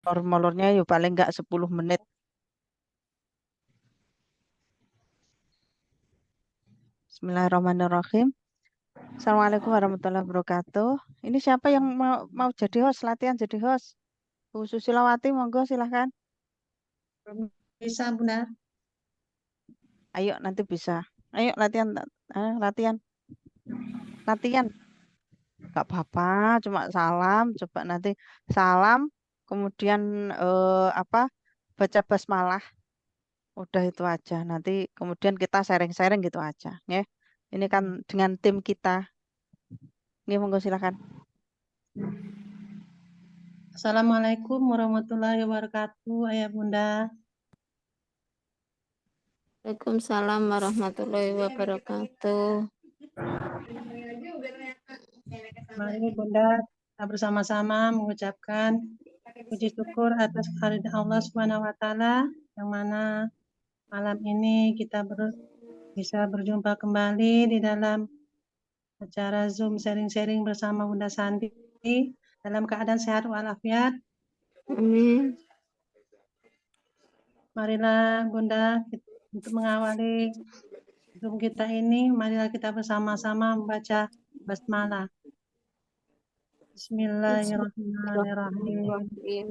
molornya yuk paling nggak 10 menit. Bismillahirrahmanirrahim. Assalamualaikum warahmatullahi wabarakatuh. Ini siapa yang mau jadi host, latihan jadi host? Bu Susilawati, monggo silahkan. Bisa, Bunda. Ayo nanti bisa. Ayo latihan, latihan, latihan. Gak apa-apa, cuma salam. Coba nanti salam, kemudian apa? Baca basmalah. Udah itu aja. Nanti kemudian kita sharing-sharing gitu aja, ya. Ini kan dengan tim kita. Nih, monggo silakan. Assalamualaikum warahmatullahi wabarakatuh, Ayah Bunda. Waalaikumsalam warahmatullahi wabarakatuh. Mari Bunda kita bersama-sama mengucapkan puji syukur atas kehadiran Allah Subhanahu wa taala yang mana malam ini kita bisa berjumpa kembali di dalam acara Zoom sharing-sharing bersama Bunda Santi dalam keadaan sehat walafiat. Amin. Marilah Bunda untuk mengawali Zoom kita ini, marilah kita bersama-sama membaca basmalah. Bismillahirrahmanirrahim. Bismillahirrahmanirrahim.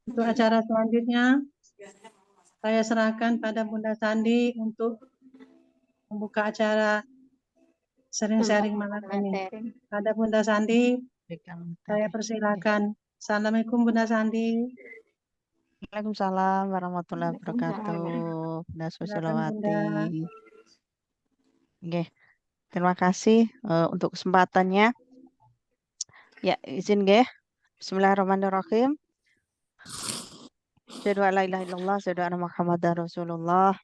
Untuk acara selanjutnya, saya serahkan pada Bunda Sandi untuk membuka acara sharing-sharing malam ini. Materi. Pada Bunda Sandi, saya persilakan. Assalamualaikum Bunda Sandi. Waalaikumsalam warahmatullahi wabarakatuh. Bunda Silakan Susilawati. Bunda. Oke, terima kasih untuk kesempatannya. Ya, izin nggih. Bismillahirrahmanirrahim. Asyhadu an la ilaha illallah, asyhadu anna Muhammadar Rasulullah.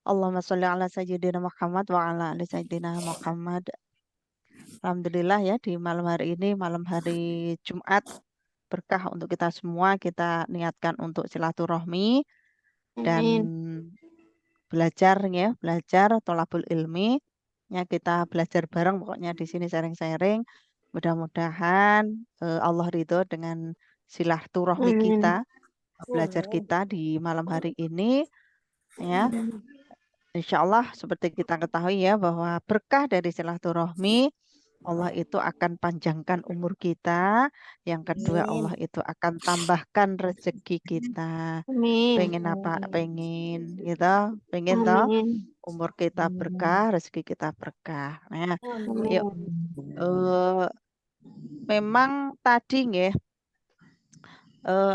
Allahumma sholli ala sayyidina Muhammad wa ala ali sayyidina Muhammad. Alhamdulillah ya di malam hari ini, malam hari Jumat, berkah untuk kita semua. Kita niatkan untuk silaturahmi dan Amin. belajar ya, belajar tolabul ilmi. Ya, kita belajar bareng pokoknya di sini sharing-sharing. Mudah-mudahan Allah ridho dengan silaturahmi kita, Amin. belajar kita di malam hari ini ya. Insya Allah seperti kita ketahui ya bahwa berkah dari silaturahmi Allah itu akan panjangkan umur kita. Yang kedua Amin. Allah itu akan tambahkan rezeki kita. Amin. Pengen apa? Pengen gitu, pengen toh Amin. umur kita berkah, rezeki kita berkah. Nah, yuk Amin. eh, memang tadi nggih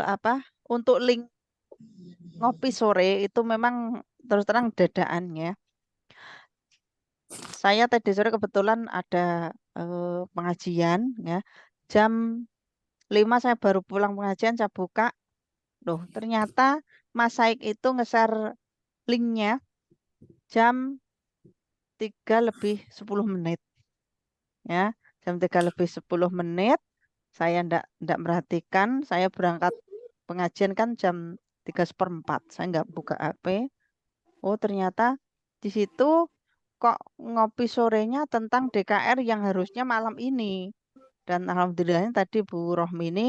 apa untuk link ngopi sore itu memang terus terang dadaan ya. Saya tadi sore kebetulan ada pengajian ya. Jam 5 saya baru pulang pengajian, saya buka. Loh, ternyata Mas Saik itu nge-share linknya jam 3 lebih 10 menit. Ya, jam 3 lebih 10 menit. Saya ndak merhatikan, saya berangkat pengajian kan jam 3:04. Saya nggak buka HP. Oh, ternyata di situ kok ngopi sorenya tentang DKR yang harusnya malam ini. Dan alhamdulillahnya tadi Bu Rohmi ini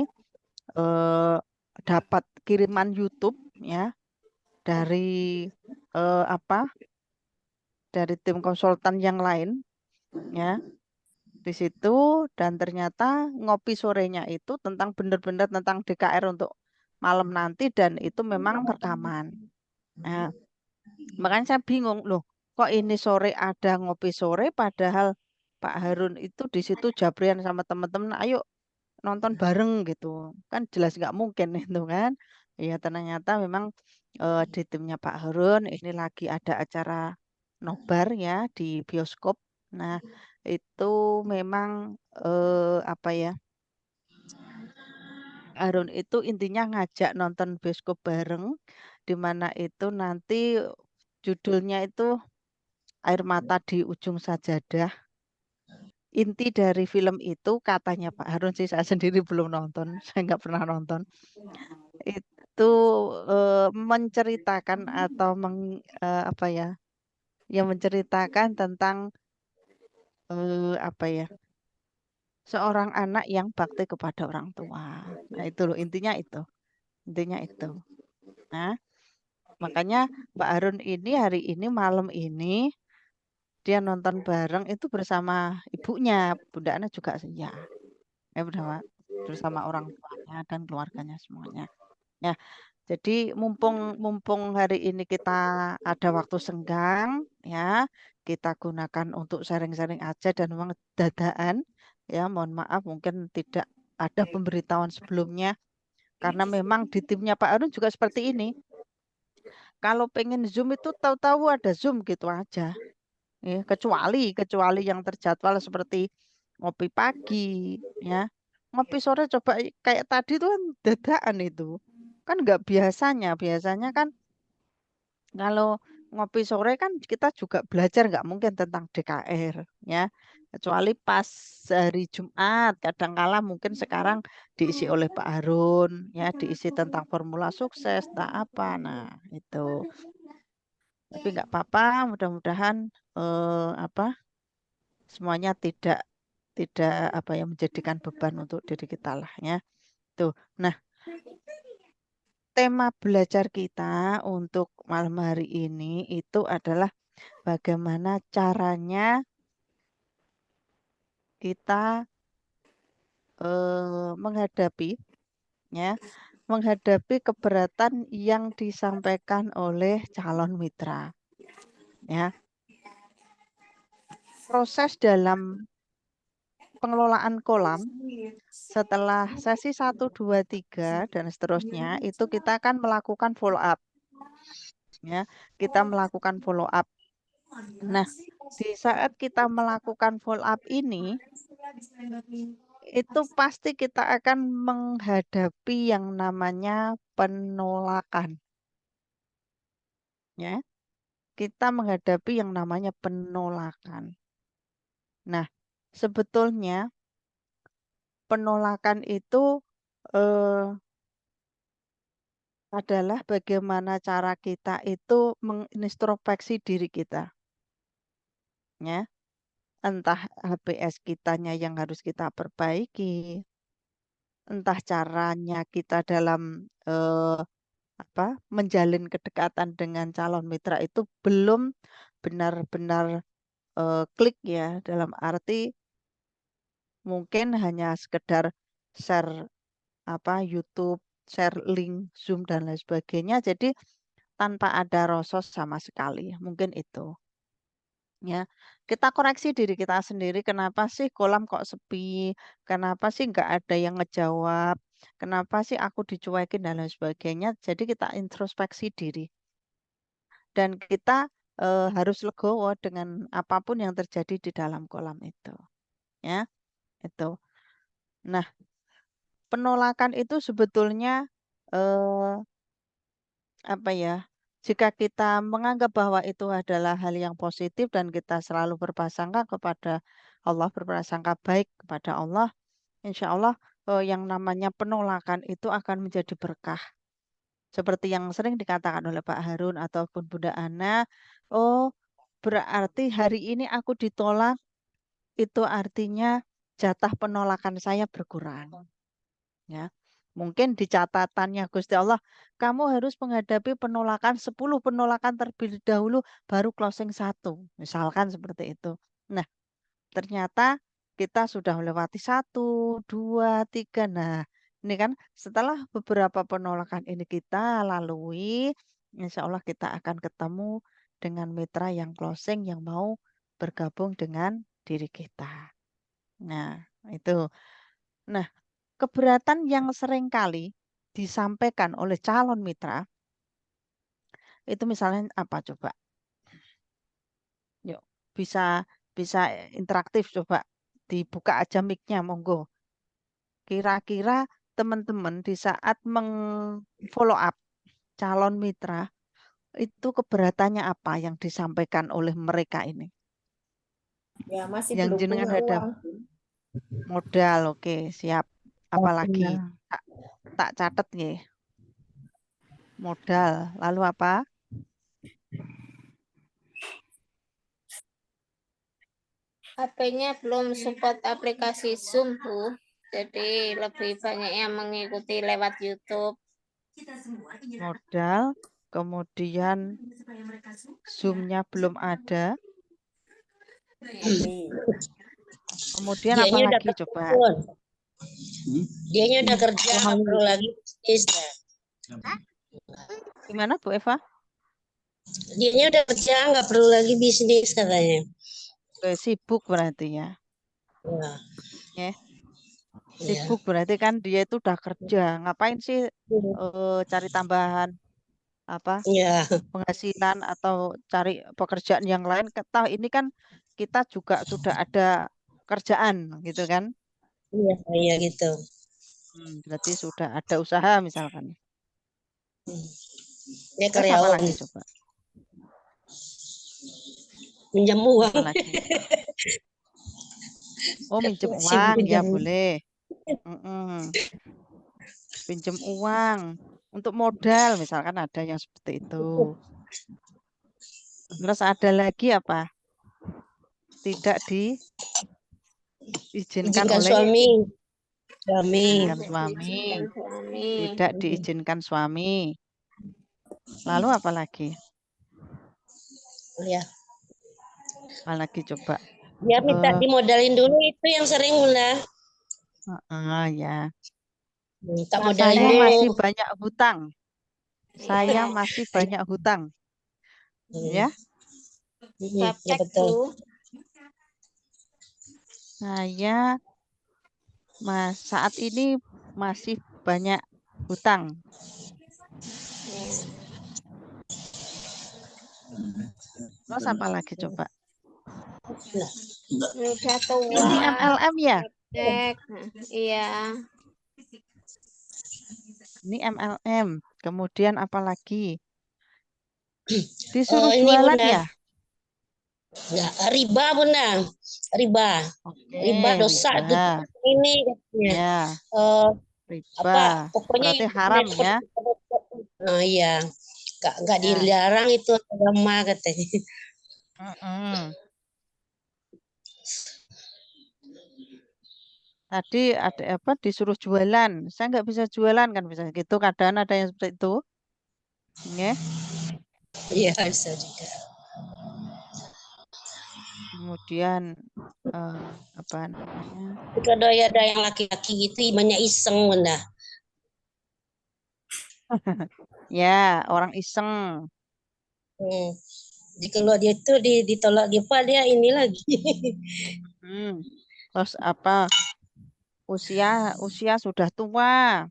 eh, dapat kiriman YouTube ya dari apa? Dari tim konsultan yang lain ya di situ dan ternyata ngopi sorenya itu tentang benar-benar tentang DKR untuk malam nanti dan itu memang rekaman. Nah, makanya saya bingung loh, kok ini sore ada ngopi sore padahal Pak Harun itu di situ jabrian sama teman-teman, ayo nonton bareng gitu. Kan jelas nggak mungkin itu kan. Ya ternyata memang di timnya Pak Harun ini lagi ada acara nobar ya di bioskop. Nah, itu memang apa ya? Harun itu intinya ngajak nonton bioskop bareng di mana itu nanti judulnya itu Air Mata di Ujung Sajadah. Inti dari film itu katanya Pak Harun sih saya sendiri belum nonton, saya nggak pernah nonton. Itu menceritakan atau apa ya? Yang menceritakan tentang apa ya? Seorang anak yang bakti kepada orang tua. Nah, itu loh intinya itu. Intinya itu. Nah, makanya Mbak Harun ini hari ini malam ini dia nonton bareng itu bersama ibunya, Bunda Ana juga ya, bersama orang tuanya dan keluarganya semuanya. Ya, jadi mumpung mumpung hari ini kita ada waktu senggang, ya kita gunakan untuk sharing-sharing aja dan memang dadaan. Ya, mohon maaf mungkin tidak ada pemberitahuan sebelumnya karena memang di timnya Pak Harun juga seperti ini. Kalau pengen Zoom itu tahu-tahu ada Zoom gitu aja. Ya, kecuali yang terjadwal seperti ngopi pagi, ya. Ngopi sore coba kayak tadi tuh kan dadakan itu. Kan nggak biasanya, biasanya kan kalau ngopi sore kan kita juga belajar nggak mungkin tentang DKR, ya. Kecuali pas hari Jumat, kadangkala mungkin sekarang diisi oleh Pak Harun, ya, diisi tentang formula sukses, tak apa. Nah, itu. Tapi nggak apa-apa, mudah-mudahan apa semuanya tidak tidak apa yang menjadikan beban untuk diri kita lah ya. Tuh. Nah, tema belajar kita untuk malam hari ini itu adalah bagaimana caranya kita menghadapi ya, menghadapi keberatan yang disampaikan oleh calon mitra ya. Proses dalam pengelolaan kolam setelah sesi 1, 2, 3 dan seterusnya itu kita akan melakukan follow up ya. Kita melakukan follow up. Nah, di saat kita melakukan follow up ini itu pasti kita akan menghadapi yang namanya penolakan ya. Kita menghadapi yang namanya penolakan. Nah, sebetulnya penolakan itu eh, adalah bagaimana cara kita itu mengintrospeksi diri kita, ya. Entah HPS kitanya yang harus kita perbaiki, entah caranya kita dalam eh, apa menjalin kedekatan dengan calon mitra itu belum benar-benar klik ya, dalam arti mungkin hanya sekedar share YouTube, share link Zoom dan lain sebagainya. Jadi tanpa ada rasa sama sekali. Mungkin itu. Ya, kita koreksi diri kita sendiri. Kenapa sih kolam kok sepi? Kenapa sih nggak ada yang ngejawab? Kenapa sih aku dicuekin dan lain sebagainya? Jadi kita introspeksi diri dan kita harus legowo dengan apapun yang terjadi di dalam kolam itu. Ya, itu. Nah, penolakan itu sebetulnya eh, apa ya? Jika kita menganggap bahwa itu adalah hal yang positif dan kita selalu berprasangka kepada Allah, berprasangka baik kepada Allah, insya Allah yang namanya penolakan itu akan menjadi berkah. Seperti yang sering dikatakan oleh Pak Harun ataupun Bunda Ana, oh berarti hari ini aku ditolak, itu artinya jatah penolakan saya berkurang. Ya. Mungkin di catatannya Gusti Allah, kamu harus menghadapi penolakan 10 penolakan terlebih dahulu baru closing 1. Misalkan seperti itu. Nah, ternyata kita sudah melewati 1, 2, 3. Nah, ini kan setelah beberapa penolakan ini kita lalui, insya Allah kita akan ketemu dengan mitra yang closing yang mau bergabung dengan diri kita. Nah, itu. Nah, keberatan yang seringkali disampaikan oleh calon mitra itu misalnya apa coba? Yuk, bisa bisa interaktif coba dibuka aja mic-nya monggo. Kira-kira teman-teman di saat meng-follow up calon mitra itu keberatannya apa yang disampaikan oleh mereka ini? Ya, masih Yang belum jenengan punya ada uang. modal, oke, siap. Apalagi Ya. tak, tak catat nih. Modal, lalu apa? HP-nya belum support aplikasi Zoom, Bu. Jadi lebih banyak yang mengikuti lewat YouTube. Modal, kemudian Zoom-nya belum ada, kemudian apa Dianya udah lagi kerja, coba? Bun. Dianya udah kerja, nggak perlu lagi bisnis dah. Gimana Bu Eva? Dianya udah kerja, nggak perlu lagi bisnis katanya. Sibuk berarti ya. Ya, Ya, ya. sibuk berarti kan dia itu udah kerja. Ngapain sih cari tambahan apa Ya, penghasilan atau cari pekerjaan yang lain? Toh ini kan kita juga sudah ada kerjaan gitu kan? iya, iya gitu. Berarti sudah ada usaha misalkan. Dia Terus apa karyawan, lagi coba? minjam Apa uang. lagi? Oh, minjem Sibuk uang ya pinjam. boleh. Mm-mm. Pinjem uang untuk modal misalkan ada yang seperti itu. Terus ada lagi apa? Tidak diizinkan Izinkan oleh suami. izinkan Tidak suami, diizinkan suami. tidak diizinkan suami. Lalu apa lagi? Ya. Apa lagi coba? Dia minta Eh, dimodalin dulu itu yang sering Bunda. ya. Minta modalin Saya dulu. masih banyak hutang. Saya Iya. masih banyak hutang, ya. Ya Gaptek, betul. Bu. Saya saat ini masih banyak hutang. Terus apa lagi coba? Udah Ini tua. MLM ya? Gaptek. Iya. Ini MLM. Kemudian apa lagi? Disuruh Ini jualan Bunda. ya? Ya, riba Bunda. Riba. Oke, Riba dosa itu riba. ini katanya. Ya, Eh, riba. apa pokoknya Berarti yang haram ya? iya nggak Ya. dilarang itu agama katanya. Mm-mm. Tadi ada apa disuruh jualan. Saya nggak bisa jualan kan bisa gitu. Kadang ada yang seperti itu. Ya. Iya bisa juga. Kemudian eh, apa namanya? Tapi kalau ada yang laki-laki gitu banyak iseng Bunda. Ya, orang iseng. Hmm. Jadi kalau dia tuh ditolak dia pak dia ini lagi. Hmm. Terus apa? Usia usia sudah tua.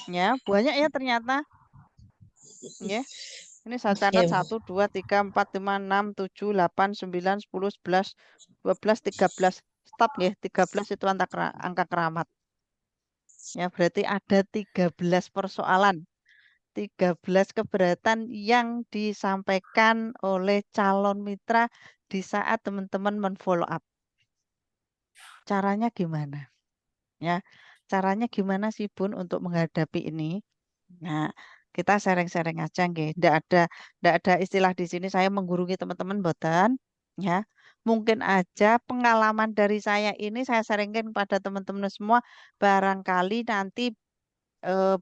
Ya, banyak ya ternyata. Ya. Ini saya catat Ya, 1, 2, 3, 4, 5, 6, 7, 8, 9, 10, 11, 12, 13. Stop ya, 13 itu angka keramat. Ya, berarti ada 13 persoalan. 13 keberatan yang disampaikan oleh calon mitra di saat teman-teman men-follow up. Caranya gimana? Ya, caranya gimana sih Bun untuk menghadapi ini? Nah, kita sharing-sharing aja nggih. Ndak ada istilah di sini saya menggurui teman-teman mboten, ya. Mungkin aja pengalaman dari saya ini saya sharingkan kepada teman-teman semua barangkali nanti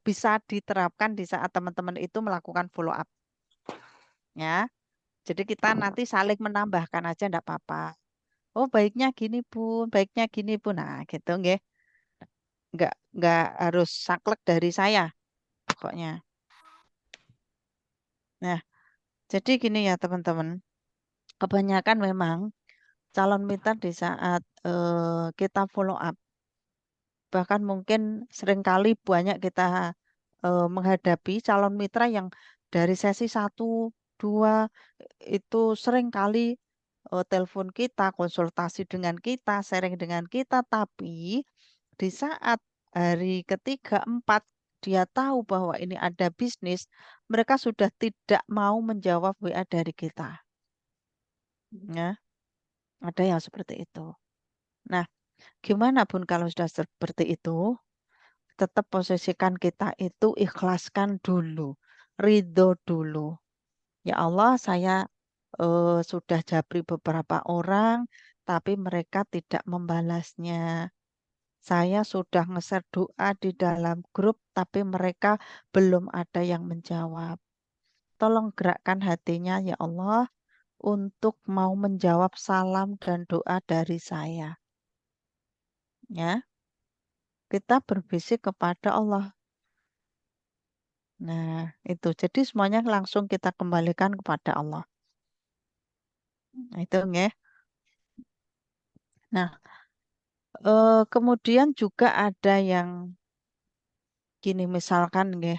bisa diterapkan di saat teman-teman itu melakukan follow up, ya. Jadi kita nanti saling menambahkan aja ndak apa-apa. Oh, baiknya gini, Bun, baiknya gini, Bun. Nah, gitu nggih. Nggak harus saklek dari saya pokoknya. Nah, jadi gini ya teman-teman, kebanyakan memang calon mitra di saat kita follow up, bahkan mungkin seringkali banyak kita menghadapi calon mitra yang dari sesi 1, 2 itu seringkali telepon kita, konsultasi dengan kita, sharing dengan kita, tapi di saat hari ketiga, 4 dia tahu bahwa ini ada bisnis, mereka sudah tidak mau menjawab WA dari kita. Ya, ada yang seperti itu. Nah, gimana pun kalau sudah seperti itu, tetap posisikan kita itu ikhlaskan dulu, ridho dulu. Ya Allah, saya sudah japri beberapa orang, tapi mereka tidak membalasnya. Saya sudah nge-share doa di dalam grup, tapi mereka belum ada yang menjawab. Tolong gerakkan hatinya ya Allah untuk mau menjawab salam dan doa dari saya. Ya, kita berbisik kepada Allah. Nah, itu. Jadi semuanya langsung kita kembalikan kepada Allah. Nah, itu ya. Nah, kemudian juga ada yang gini misalkan ya,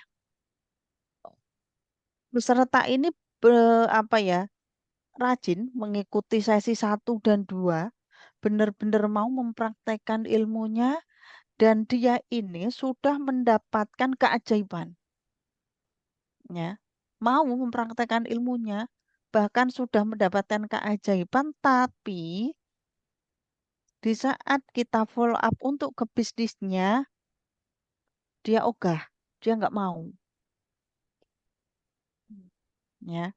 peserta ini apa ya, rajin mengikuti sesi 1 dan 2, benar-benar mau mempraktekkan ilmunya dan dia ini sudah mendapatkan keajaiban. Ya, mau mempraktekkan ilmunya, bahkan sudah mendapatkan keajaiban, tapi di saat kita follow up untuk ke bisnisnya, dia ogah, dia nggak mau. Ya,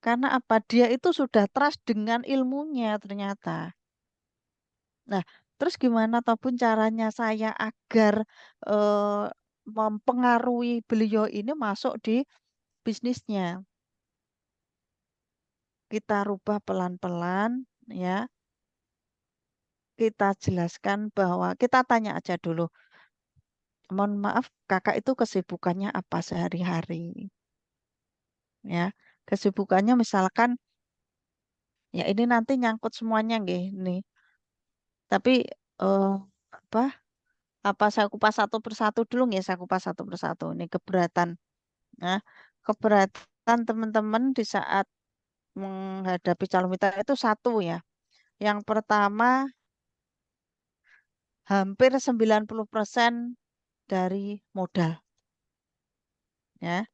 karena apa? Dia itu sudah trust dengan ilmunya ternyata. Nah, terus gimana ataupun caranya saya agar eh, mempengaruhi beliau ini masuk di bisnisnya? Kita rubah pelan-pelan, ya. Kita jelaskan bahwa kita tanya aja dulu. Mohon maaf, kakak itu kesibukannya apa sehari-hari? Ya, kesibukannya misalkan, ya ini nanti nyangkut semuanya nggih, nih. Tapi apa? Apa saya kupas satu persatu dulu nggih? Saya kupas satu persatu. Ini keberatan. Nah, keberatan teman-teman di saat menghadapi calon mitra itu satu ya. Yang pertama, hampir 90% dari modal. Ya,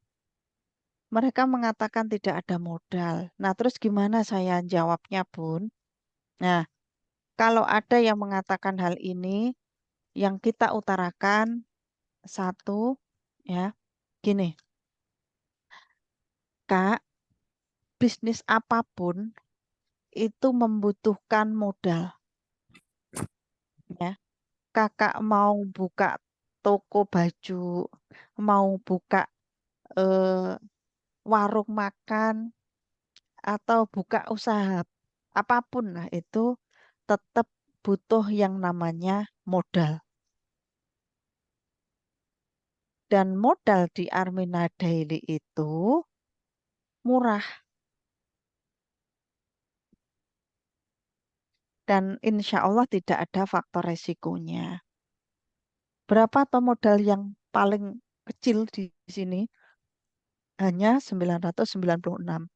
mereka mengatakan tidak ada modal. Nah, terus gimana saya jawabnya, Bun? Nah, kalau ada yang mengatakan hal ini, yang kita utarakan satu, ya, gini, Kak, bisnis apapun itu membutuhkan modal, ya. Kakak mau buka toko baju, mau buka eh, warung makan, atau buka usaha apapun lah itu tetap butuh yang namanya modal. Dan modal di Armina Daily itu murah dan insya Allah tidak ada faktor resikonya. Berapa atau modal yang paling kecil di sini? Hanya 996.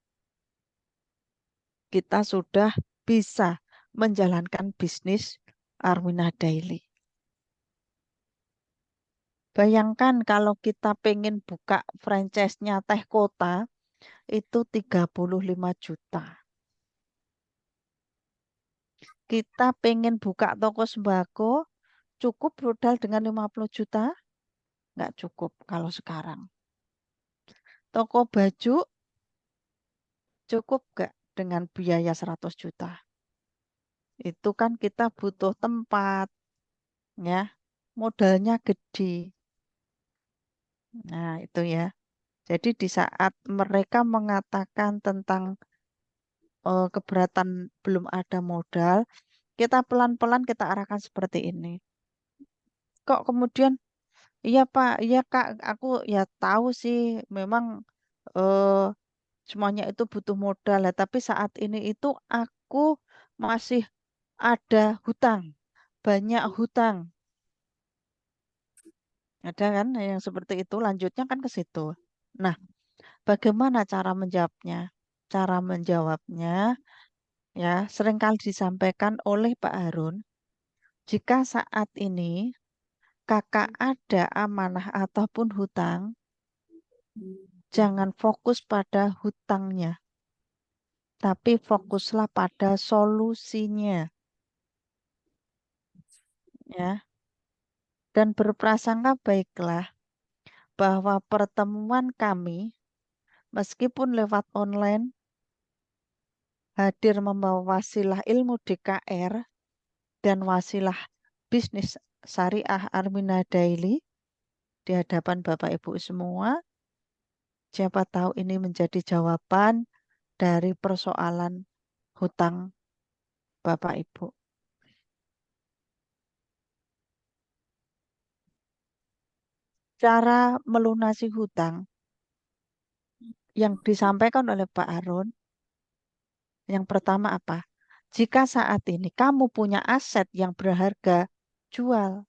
Kita sudah bisa menjalankan bisnis Armina Daily. Bayangkan kalau kita pengen buka franchise-nya Teh Kota, itu 35 juta. Kita pengen buka toko sembako, cukup modal dengan 50 juta? Nggak cukup kalau sekarang. Toko baju, cukup nggak dengan biaya 100 juta? Itu kan kita butuh tempat, ya. Modalnya gede. Nah, itu ya. Jadi di saat mereka mengatakan tentang keberatan belum ada modal, kita pelan-pelan kita arahkan seperti ini. Kok kemudian, iya Pak, iya Kak, aku ya tahu sih memang eh, semuanya itu butuh modal ya, tapi saat ini itu aku masih ada hutang, banyak hutang. Ada kan yang seperti itu, lanjutnya kan ke situ. Nah, bagaimana cara menjawabnya? Cara menjawabnya ya seringkali disampaikan oleh Pak Harun, jika saat ini kakak ada amanah ataupun hutang, jangan fokus pada hutangnya, tapi fokuslah pada solusinya, ya. Dan berprasangka baiklah bahwa pertemuan kami, meskipun lewat online, hadir membawa wasilah ilmu DKR dan wasilah bisnis syariah Armina Daily di hadapan Bapak Ibu semua. Siapa tahu ini menjadi jawaban dari persoalan hutang Bapak Ibu. Cara melunasi hutang yang disampaikan oleh Pak Harun, yang pertama apa? Jika saat ini kamu punya aset yang berharga, jual.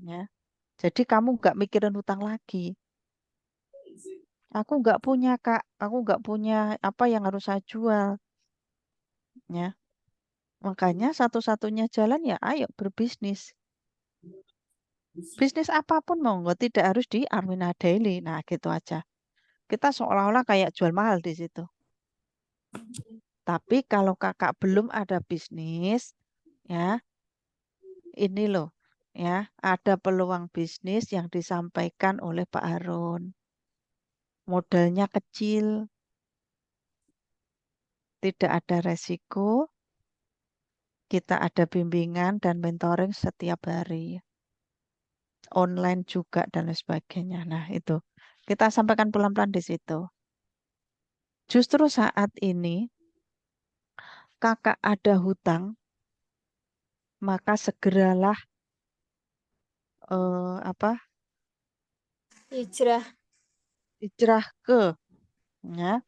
Ya. Jadi kamu nggak mikirin hutang lagi. Aku nggak punya, Kak. Aku nggak punya apa yang harus saya jual. Ya. Makanya satu-satunya jalan ya ayo berbisnis. Bisnis apapun monggo, tidak harus di Armina Daily. Nah, gitu aja. Kita seolah-olah kayak jual mahal di situ. Tapi kalau kakak belum ada bisnis, ya ini loh, ya ada peluang bisnis yang disampaikan oleh Pak Harun. Modalnya kecil, tidak ada resiko, kita ada bimbingan dan mentoring setiap hari, online juga dan lain sebagainya. Nah, itu kita sampaikan pelan-pelan di situ. Justru saat ini kakak ada hutang, maka segeralah apa Hijrah. hijrah ke ya,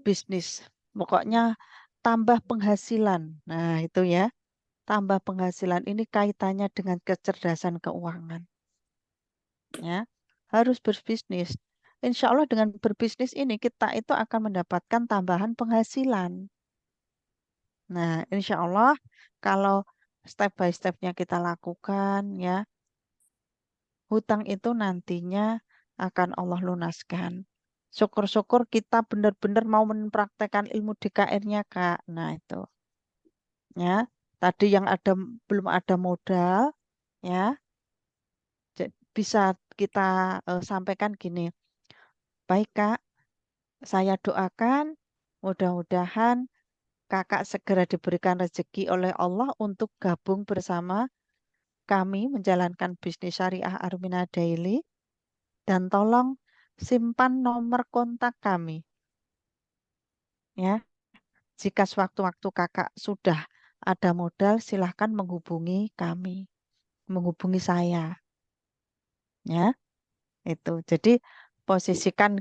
bisnis. Pokoknya tambah penghasilan. Nah, itu ya. Tambah penghasilan ini kaitannya dengan kecerdasan keuangan. Ya, harus berbisnis. Insya Allah dengan berbisnis ini kita itu akan mendapatkan tambahan penghasilan. Nah, insya Allah kalau step by stepnya kita lakukan ya, hutang itu nantinya akan Allah lunaskan. Syukur-syukur kita benar-benar mau mempraktekkan ilmu DKR-nya, Kak. Nah, itu. Ya, tadi yang ada belum ada modal, ya, bisa kita sampaikan gini. Baik, Kak, saya doakan mudah-mudahan Kakak segera diberikan rezeki oleh Allah untuk gabung bersama kami menjalankan bisnis syariah Armina Daily dan tolong simpan nomor kontak kami. Ya, jika sewaktu-waktu kakak sudah ada modal, silahkan menghubungi kami, menghubungi saya. Ya, itu. Jadi posisikan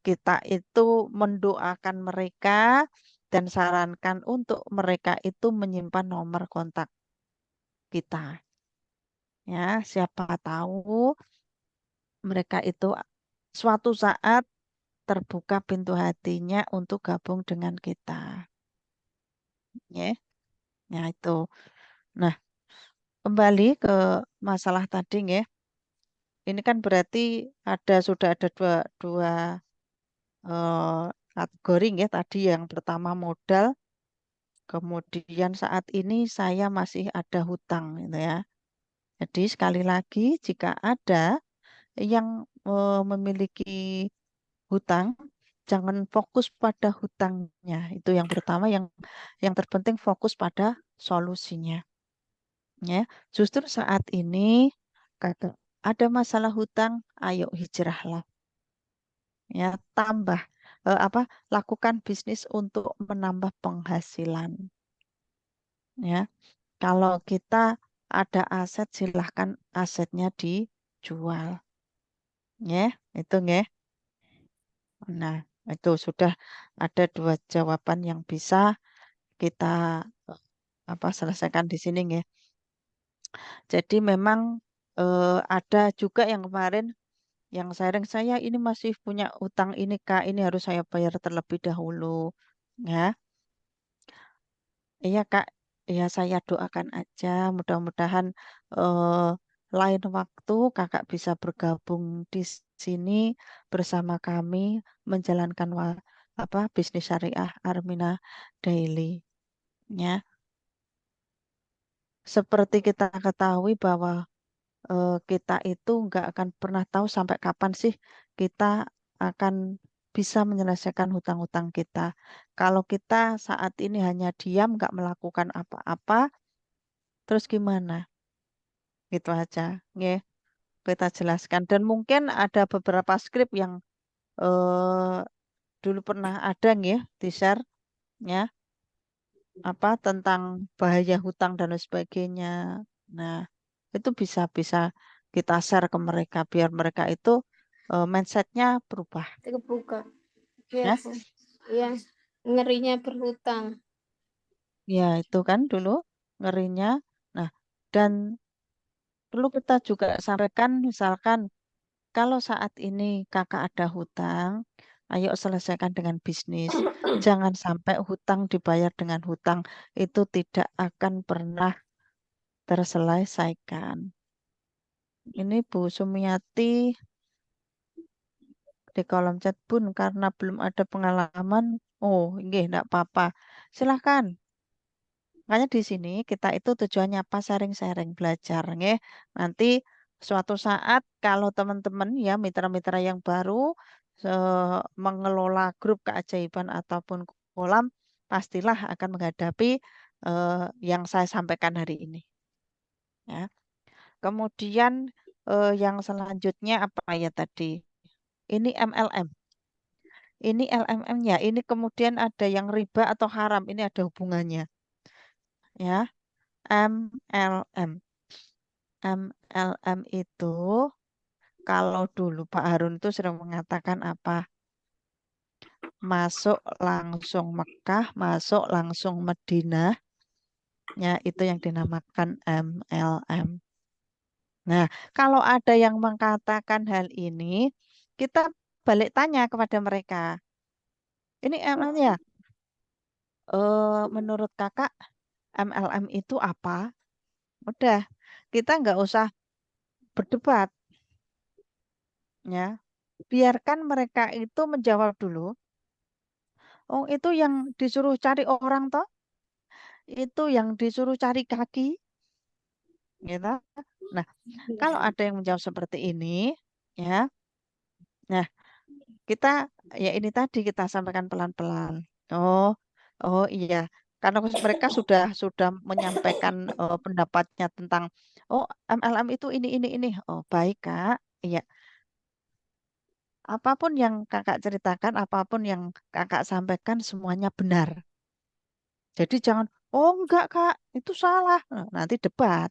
kita itu mendoakan mereka dan sarankan untuk mereka itu menyimpan nomor kontak kita. Ya, siapa tahu mereka itu suatu saat terbuka pintu hatinya untuk gabung dengan kita. Ya, ya itu. Nah, kembali ke masalah tadi ya. Ini kan berarti sudah ada dua dua kategori ya. Tadi yang pertama modal, kemudian saat ini saya masih ada hutang gitu ya. Jadi sekali lagi jika ada yang memiliki hutang, jangan fokus pada hutangnya. Itu yang pertama, yang terpenting fokus pada solusinya. Ya, justru saat ini kata ada masalah hutang, ayo hijrahlah. Ya, tambah apa? Lakukan bisnis untuk menambah penghasilan. Ya, kalau kita ada aset, silahkan asetnya dijual. Ya, itu ya. Nah, itu sudah ada dua jawaban yang bisa kita eh, selesaikan di sini ya. Jadi memang ada juga yang kemarin yang sharing saya ini masih punya utang ini Kak, ini harus saya bayar terlebih dahulu. Ya, iya Kak, ya saya doakan aja mudah-mudahan eh, lain waktu Kakak bisa bergabung di sini bersama kami menjalankan bisnis syariah Armina Daily. Ya, seperti kita ketahui bahwa kita itu nggak akan pernah tahu sampai kapan sih kita akan bisa menyelesaikan hutang-hutang kita. Kalau kita saat ini hanya diam, nggak melakukan apa-apa, terus gimana? Gitu aja, nggih. Kita jelaskan. Dan mungkin ada beberapa skrip yang eh, dulu pernah ada nggih di-share ya, apa tentang bahaya hutang dan lain sebagainya. Nah, itu bisa bisa kita share ke mereka biar mereka itu mindsetnya berubah Terbuka. Ya, ya. Bu. Ya, ngerinya berhutang. Ya, itu kan dulu ngerinya. Nah, dan perlu kita juga sarankan misalkan kalau saat ini kakak ada hutang, ayo selesaikan dengan bisnis. Jangan sampai hutang dibayar dengan hutang. Itu tidak akan pernah terselesaikan. Ini Bu Sumiati di kolom chat Bun karena belum ada pengalaman. Oh, nggih, enggak apa-apa. Silahkan. Makanya di sini kita itu tujuannya apa? Sharing-sharing, belajar, nggih. Nanti suatu saat kalau teman-teman ya mitra-mitra yang baru mengelola grup keajaiban ataupun kolam, pastilah akan menghadapi yang saya sampaikan hari ini. Ya. Kemudian yang selanjutnya apa ya tadi? Ini MLM. Ini LMM ya. Ini kemudian ada yang riba atau haram. Ini ada hubungannya. Ya. MLM. MLM itu kalau dulu Pak Harun itu sering mengatakan apa? Masuk langsung Mekah, masuk langsung Madinah. Ya, itu yang dinamakan MLM. Nah, kalau ada yang mengatakan hal ini, kita balik tanya kepada mereka. Ini MLM ya? Menurut kakak MLM itu apa? Udah, kita nggak usah berdebat, ya. Biarkan mereka itu menjawab dulu. Oh, itu yang disuruh cari orang toh? Itu yang disuruh cari kaki, gitu. Nah, kalau ada yang menjawab seperti ini, ya, nah kita ya ini tadi kita sampaikan pelan-pelan. Oh, oh iya, karena mereka sudah menyampaikan pendapatnya tentang oh MLM itu ini. Oh baik Kak, iya. Apapun yang kakak ceritakan, apapun yang kakak sampaikan, semuanya benar. Jadi jangan, oh enggak Kak, itu salah. Nah, nanti debat.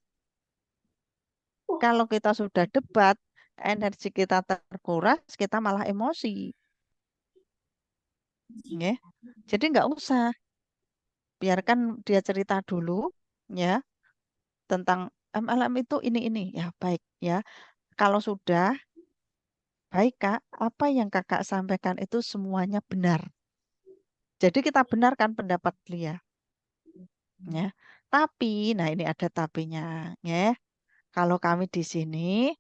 Kalau kita sudah debat, energi kita terkuras, kita malah emosi. Ya. Jadi nggak usah, biarkan dia cerita dulu, ya, tentang MLM itu ini. Ya baik, ya. Kalau sudah, baik Kak, apa yang kakak sampaikan itu semuanya benar. Jadi kita benarkan pendapat dia. Ya. Tapi, nah ini ada tapinya, ya. Kalau kami di sini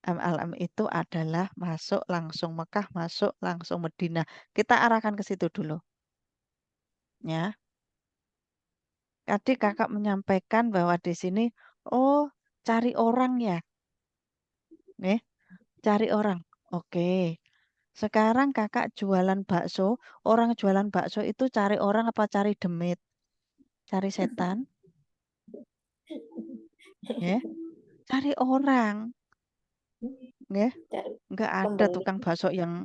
MLM itu adalah masuk langsung Mekah, masuk langsung Madinah. Kita arahkan ke situ dulu, ya. Tadi kakak menyampaikan bahwa di sini, oh cari orang ya, nih, cari orang. Oke. Sekarang kakak jualan bakso, orang jualan bakso itu cari orang apa cari demit, cari setan, ya, cari orang, ya. Cari Nggak ada pembeli. tukang bakso yang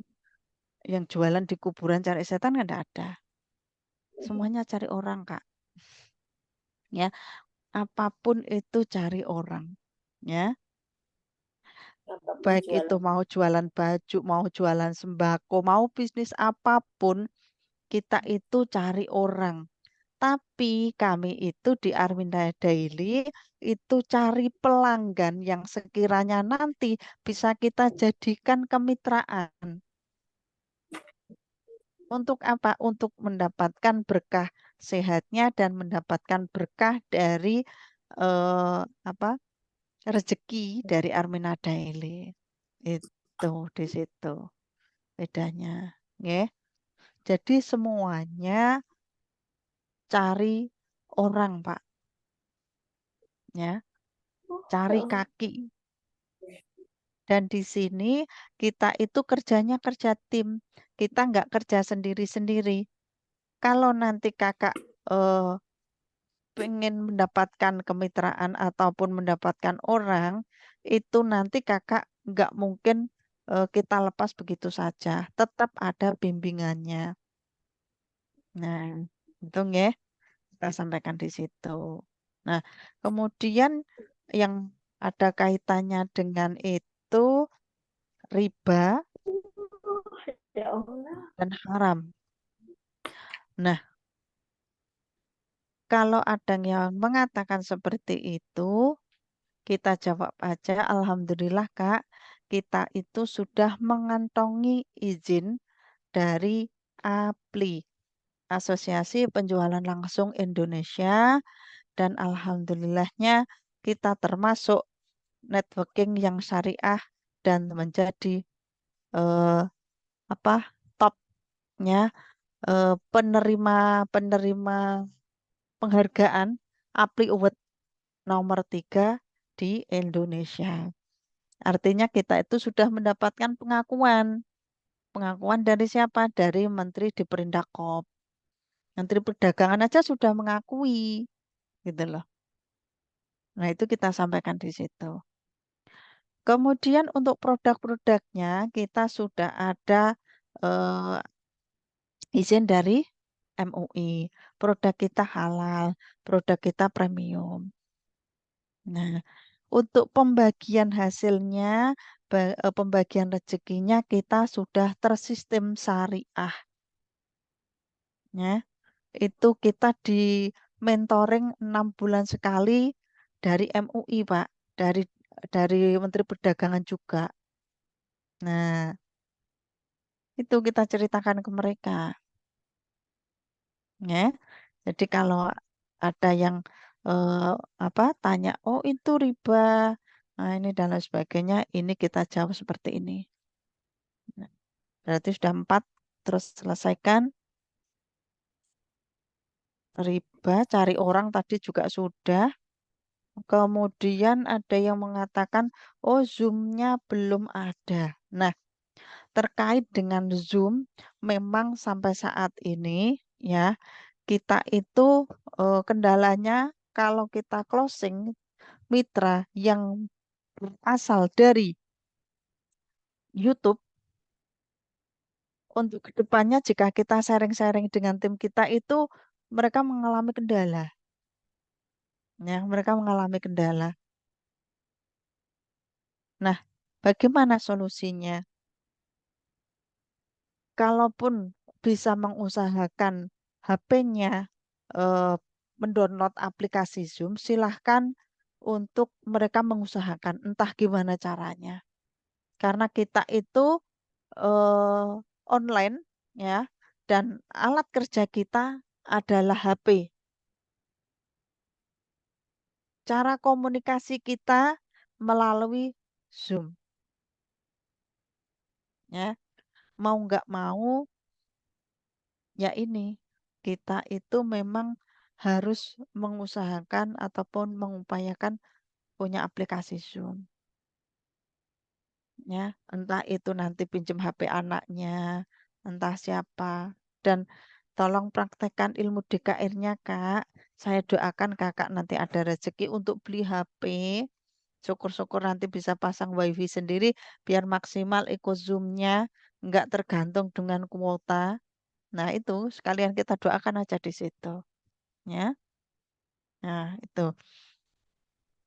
jualan di kuburan cari setan kan nggak ada. Semuanya cari orang, Kak. Ya, apapun itu cari orang. Ya, Apapun baik itu jualan. mau jualan baju, mau jualan sembako, mau bisnis apapun, kita itu cari orang. Tapi kami itu di Arminda Daily itu cari pelanggan yang sekiranya nanti bisa kita jadikan kemitraan. Untuk apa? Untuk mendapatkan berkah sehatnya dan mendapatkan berkah dari apa rezeki dari Armina Daily. Itu di situ bedanya. Nggih. Jadi semuanya cari orang, Pak. Ya, cari kaki. Dan di sini kita itu kerjanya kerja tim. Kita nggak kerja sendiri-sendiri. Kalau nanti kakak pengen mendapatkan kemitraan ataupun mendapatkan orang, itu nanti kakak nggak mungkin kita lepas begitu saja. Tetap ada bimbingannya. Nah, itu ya kita sampaikan di situ. Nah, kemudian yang ada kaitannya dengan itu riba Ya Allah. dan haram. Nah, kalau ada yang mengatakan seperti itu, kita jawab aja, Alhamdulillah Kak, kita itu sudah mengantongi izin dari APLI, Asosiasi Penjualan Langsung Indonesia, dan alhamdulillahnya kita termasuk networking yang syariah dan menjadi eh, apa topnya penerima penghargaan APLI Award nomor 3 di Indonesia. Artinya kita itu sudah mendapatkan pengakuan. Pengakuan dari siapa? Dari Menteri di Perindakop. Menteri Perdagangan aja sudah mengakui, gitu loh. Nah, itu kita sampaikan di situ. Kemudian untuk produk-produknya kita sudah ada eh, izin dari MUI. Produk kita halal, produk kita premium. Nah, untuk pembagian hasilnya, pembagian rezekinya kita sudah tersistem syariah. Ya, itu kita di mentoring 6 bulan sekali dari MUI, Pak, dari Menteri Perdagangan juga. Nah, itu kita ceritakan ke mereka. Ya, jadi kalau ada yang tanya, oh itu riba, nah ini dan lain sebagainya, ini kita jawab seperti ini. Nah, berarti sudah 4, terus selesaikan riba, cari orang tadi juga sudah. Kemudian ada yang mengatakan, oh Zoom-nya belum ada. Nah, terkait dengan Zoom, memang sampai saat ini ya kita itu kendalanya kalau kita closing mitra yang berasal dari YouTube, untuk kedepannya jika kita sharing-sharing dengan tim kita itu mereka mengalami kendala. Ya, mereka mengalami kendala. Nah, bagaimana solusinya? Kalaupun bisa mengusahakan HP-nya eh, mendownload aplikasi Zoom, silahkan untuk mereka mengusahakan entah gimana caranya. Karena kita itu eh, online ya, dan alat kerja kita adalah HP. Cara komunikasi kita melalui Zoom ya. Mau nggak mau ya ini kita itu memang harus mengusahakan ataupun mengupayakan punya aplikasi Zoom ya, entah itu nanti pinjam HP anaknya, entah siapa, dan tolong praktekkan ilmu DKR-nya Kak. Saya doakan kakak nanti ada rezeki untuk beli HP. Syukur-syukur nanti bisa pasang WiFi sendiri biar maksimal ikut Zoom-nya, nggak tergantung dengan kuota. Nah itu sekalian kita doakan aja di situ, ya. Nah itu.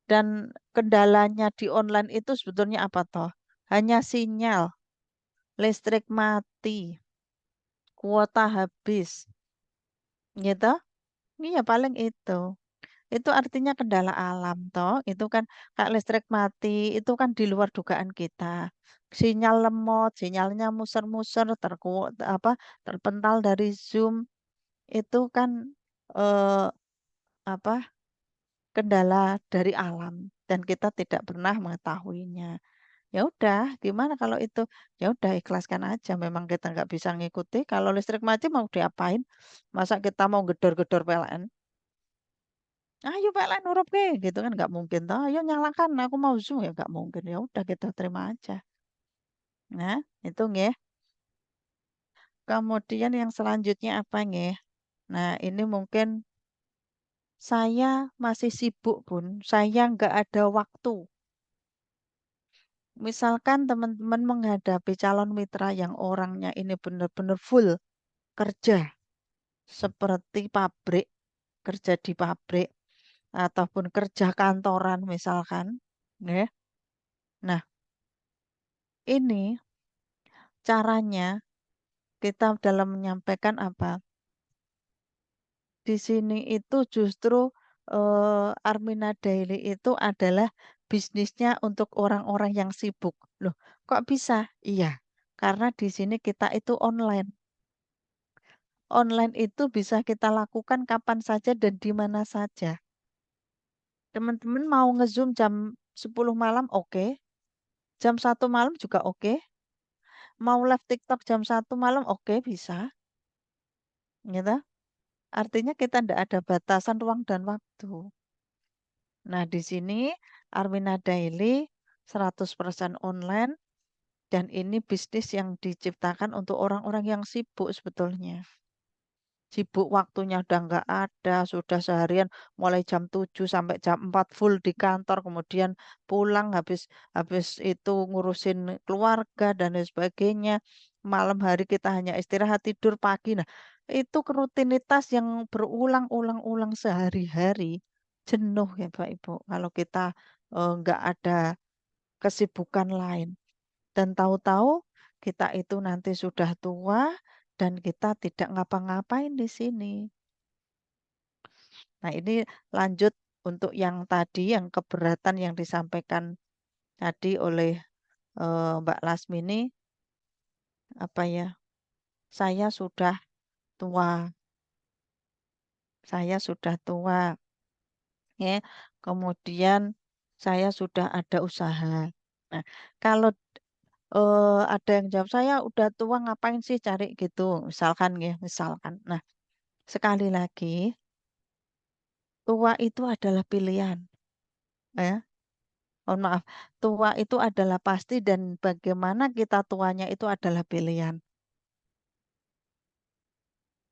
Dan kendalanya di online itu sebetulnya apa toh? Hanya sinyal, listrik mati, kuota habis, gitu. Iya paling itu. Itu artinya kendala alam toh. Itu kan kayak listrik mati, itu kan di luar dugaan kita. Sinyal lemot, sinyalnya muser-muser, terpental dari Zoom, itu kan eh, apa kendala dari alam dan kita tidak pernah mengetahuinya. Ya udah, gimana kalau itu? Ya udah ikhlaskan aja. Memang kita nggak bisa ngikuti. Kalau listrik mati mau diapain? Masa kita mau gedor-gedor PLN? Ayo PLN huruf ke gitu kan nggak mungkin toh. Ayo nyalakan aku mau Zoom ya nggak mungkin. Ya udah kita terima aja. Nah, itu nggih. Kemudian yang selanjutnya apa nggih? Nah, ini mungkin saya masih sibuk, Bun. Saya nggak ada waktu. Misalkan teman-teman menghadapi calon mitra yang orangnya ini benar-benar full kerja seperti pabrik, kerja di pabrik ataupun kerja kantoran misalkan, nggih. Nah, ini caranya kita dalam menyampaikan apa? Di sini itu justru Armina Daily itu adalah bisnisnya untuk orang-orang yang sibuk. Loh, kok bisa? Iya, karena di sini kita itu online. Online itu bisa kita lakukan kapan saja dan di mana saja. Teman-teman mau nge-Zoom jam 10 malam, oke. Jam 1 malam juga oke. Mau live TikTok jam 1 malam, oke, bisa. Gitu. Artinya kita tidak ada batasan ruang dan waktu. Nah, di sini Armina Daily 100% online dan ini bisnis yang diciptakan untuk orang-orang yang sibuk sebetulnya. Sibuk waktunya udah nggak ada, sudah seharian mulai jam 7 sampai jam 4 full di kantor, kemudian pulang habis habis itu ngurusin keluarga dan lain sebagainya. Malam hari kita hanya istirahat tidur pagi. Nah, itu rutinitas yang berulang-ulang-ulang sehari-hari. Jenuh ya Pak Ibu kalau kita nggak ada kesibukan lain. Dan tahu-tahu kita itu nanti sudah tua dan kita tidak ngapa-ngapain di sini. Nah, ini lanjut untuk yang tadi, yang keberatan yang disampaikan tadi oleh Mbak Lasmini, apa ya, saya sudah tua, saya sudah tua, ya. Kemudian saya sudah ada usaha. Nah, kalau ada yang jawab saya udah tua ngapain sih cari gitu, misalkan ya, misalkan. Nah, sekali lagi, tua itu adalah pilihan, ya. Mohon maaf, tua itu adalah pasti dan bagaimana kita tuanya itu adalah pilihan,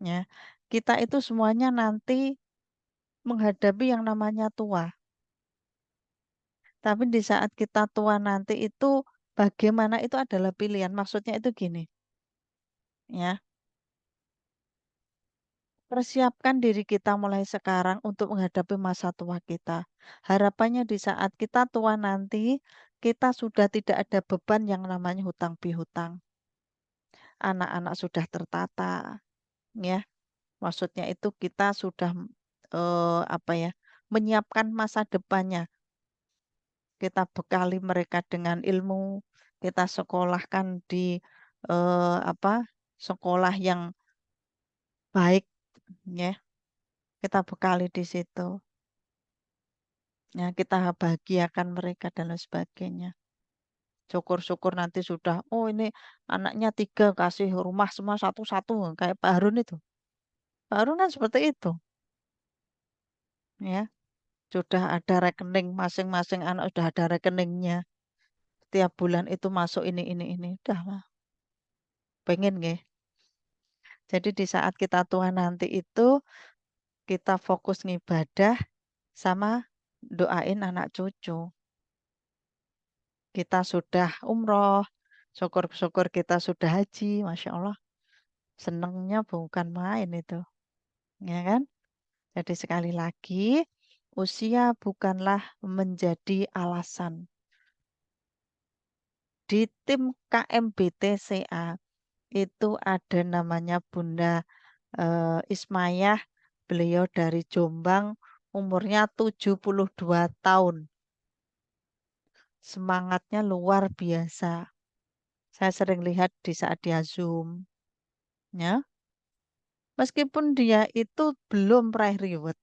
ya. Kita itu semuanya nanti menghadapi yang namanya tua. Tapi di saat kita tua nanti itu bagaimana itu adalah pilihan. Maksudnya itu gini, ya. Persiapkan diri kita mulai sekarang untuk menghadapi masa tua kita. Harapannya di saat kita tua nanti, kita sudah tidak ada beban yang namanya hutang pihutang. Anak-anak sudah tertata, ya. Maksudnya itu kita sudah apa ya, menyiapkan masa depannya. Kita bekali mereka dengan ilmu, kita sekolahkan di apa, sekolah yang baik, ya. Kita bekali di situ. Ya, kita bahagiakan mereka dan lain sebagainya. Syukur-syukur nanti sudah, oh ini anaknya 3 kasih rumah semua satu-satu kayak Pak Harun itu. Pak Harun kan seperti itu, ya. Sudah ada rekening masing-masing anak sudah ada rekeningnya. Setiap bulan itu masuk ini. Udah lah, pengen nggih. Jadi di saat kita tua nanti itu kita fokus ngibadah sama doain anak cucu. Kita sudah umroh, syukur-syukur kita sudah haji, Masya Allah. Senengnya bukan main itu, ya kan? Jadi sekali lagi, usia bukanlah menjadi alasan. Di tim KMBTCA itu ada namanya Bunda Ismayah, beliau dari Jombang, umurnya 72 tahun. Semangatnya luar biasa. Saya sering lihat di saat dia Zoom, ya. Meskipun dia itu belum peraih reward,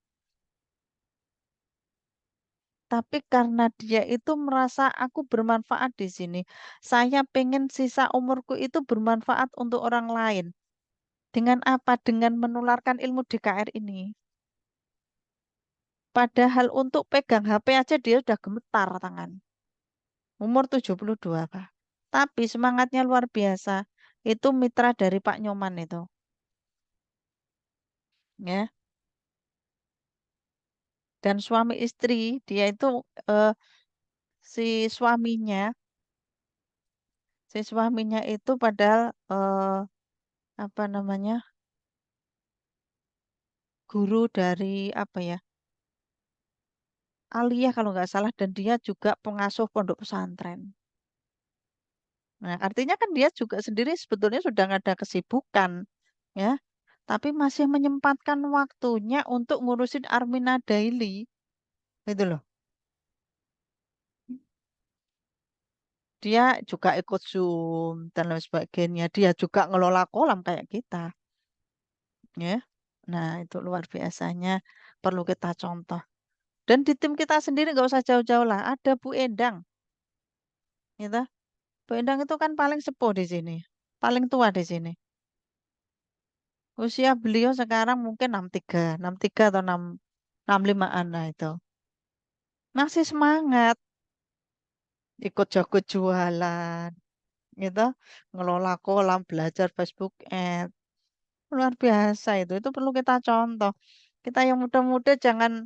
tapi karena dia itu merasa aku bermanfaat di sini. Saya pengen sisa umurku itu bermanfaat untuk orang lain. Dengan apa? Dengan menularkan ilmu DKR ini. Padahal untuk pegang HP aja dia udah gemetar tangan. Umur 72, Pak. Tapi semangatnya luar biasa. Itu mitra dari Pak Nyoman itu. Ya. Dan suami istri, dia itu si suaminya, si suaminya itu padahal apa namanya? Guru dari apa ya? Aliyah kalau nggak salah, dan dia juga pengasuh pondok pesantren. Nah, artinya kan dia juga sendiri sebetulnya sudah nggak ada kesibukan, ya, tapi masih menyempatkan waktunya untuk ngurusin Armina Daily, gitu loh. Dia juga ikut Zoom dan lain sebagainya. Dia juga ngelola kolam kayak kita, ya. Nah, itu luar biasanya, perlu kita contoh. Dan di tim kita sendiri nggak usah jauh-jauh lah. Ada Bu Endang, gitu. Bu Endang itu kan paling sepuh di sini, paling tua di sini. Usia beliau sekarang mungkin 63 atau 65-an lah itu. Masih semangat, ikut jago jualan, gitu. Ngelola kolam, belajar Facebook Ads. Luar biasa itu. Itu perlu kita contoh. Kita yang muda-muda jangan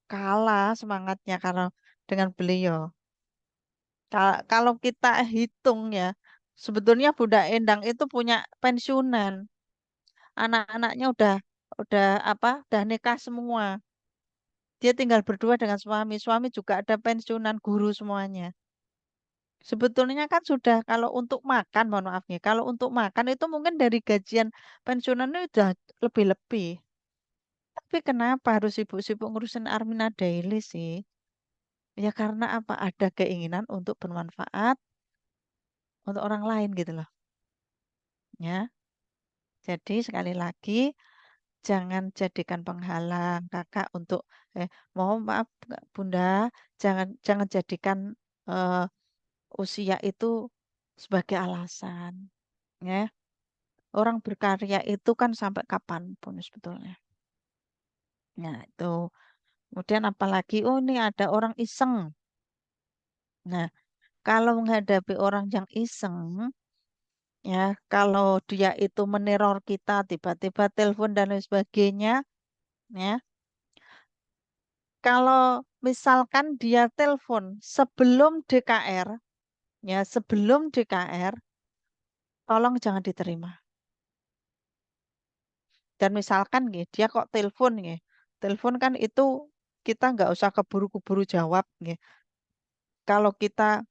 kalah semangatnya karena dengan beliau. Kalau kita hitung ya, sebetulnya Bunda Endang itu punya pensiunan. Anak-anaknya udah apa? Udah nikah semua. Dia tinggal berdua dengan suami. Suami juga ada pensiunan guru semuanya. Sebetulnya kan sudah kalau untuk makan, mohon maaf nih, kalau untuk makan itu mungkin dari gajian pensiunan itu udah lebih-lebih. Tapi kenapa harus sibuk-sibuk ngurusin Armina Daily sih? Ya karena apa? Ada keinginan untuk bermanfaat untuk orang lain gitu loh. Ya. Jadi sekali lagi jangan jadikan penghalang kakak untuk mohon maaf Bunda, jangan jangan jadikan eh, usia itu sebagai alasan, ya. Orang berkarya itu kan sampai kapanpun sebetulnya. Nah, itu. Kemudian apalagi, oh ini ada orang iseng. Nah, kalau menghadapi orang yang iseng, ya, kalau dia itu meneror kita, tiba-tiba telepon dan lain sebagainya, ya, kalau misalkan dia telepon sebelum DKR, ya, sebelum DKR, tolong jangan diterima. Dan misalkan nih, dia kok telepon nih. Telepon kan itu kita nggak usah keburu-keburu jawab nih. Kalau kita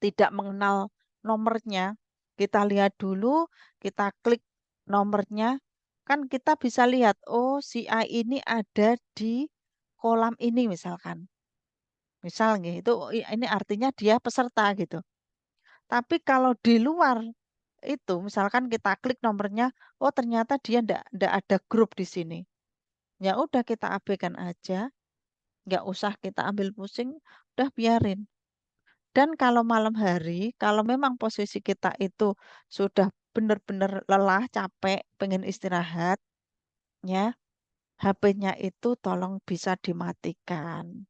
tidak mengenal nomornya, kita lihat dulu, kita klik nomornya, kan kita bisa lihat, oh si A ini ada di kolam ini misalkan. Misal nih, itu ini artinya dia peserta gitu. Tapi kalau di luar itu, misalkan kita klik nomornya, oh ternyata dia ndak ada grup di sini. Ya udah kita abaikan aja, nggak usah kita ambil pusing, udah biarin. Dan kalau malam hari, kalau memang posisi kita itu sudah benar-benar lelah, capek, pengen istirahat, ya, HP-nya itu tolong bisa dimatikan,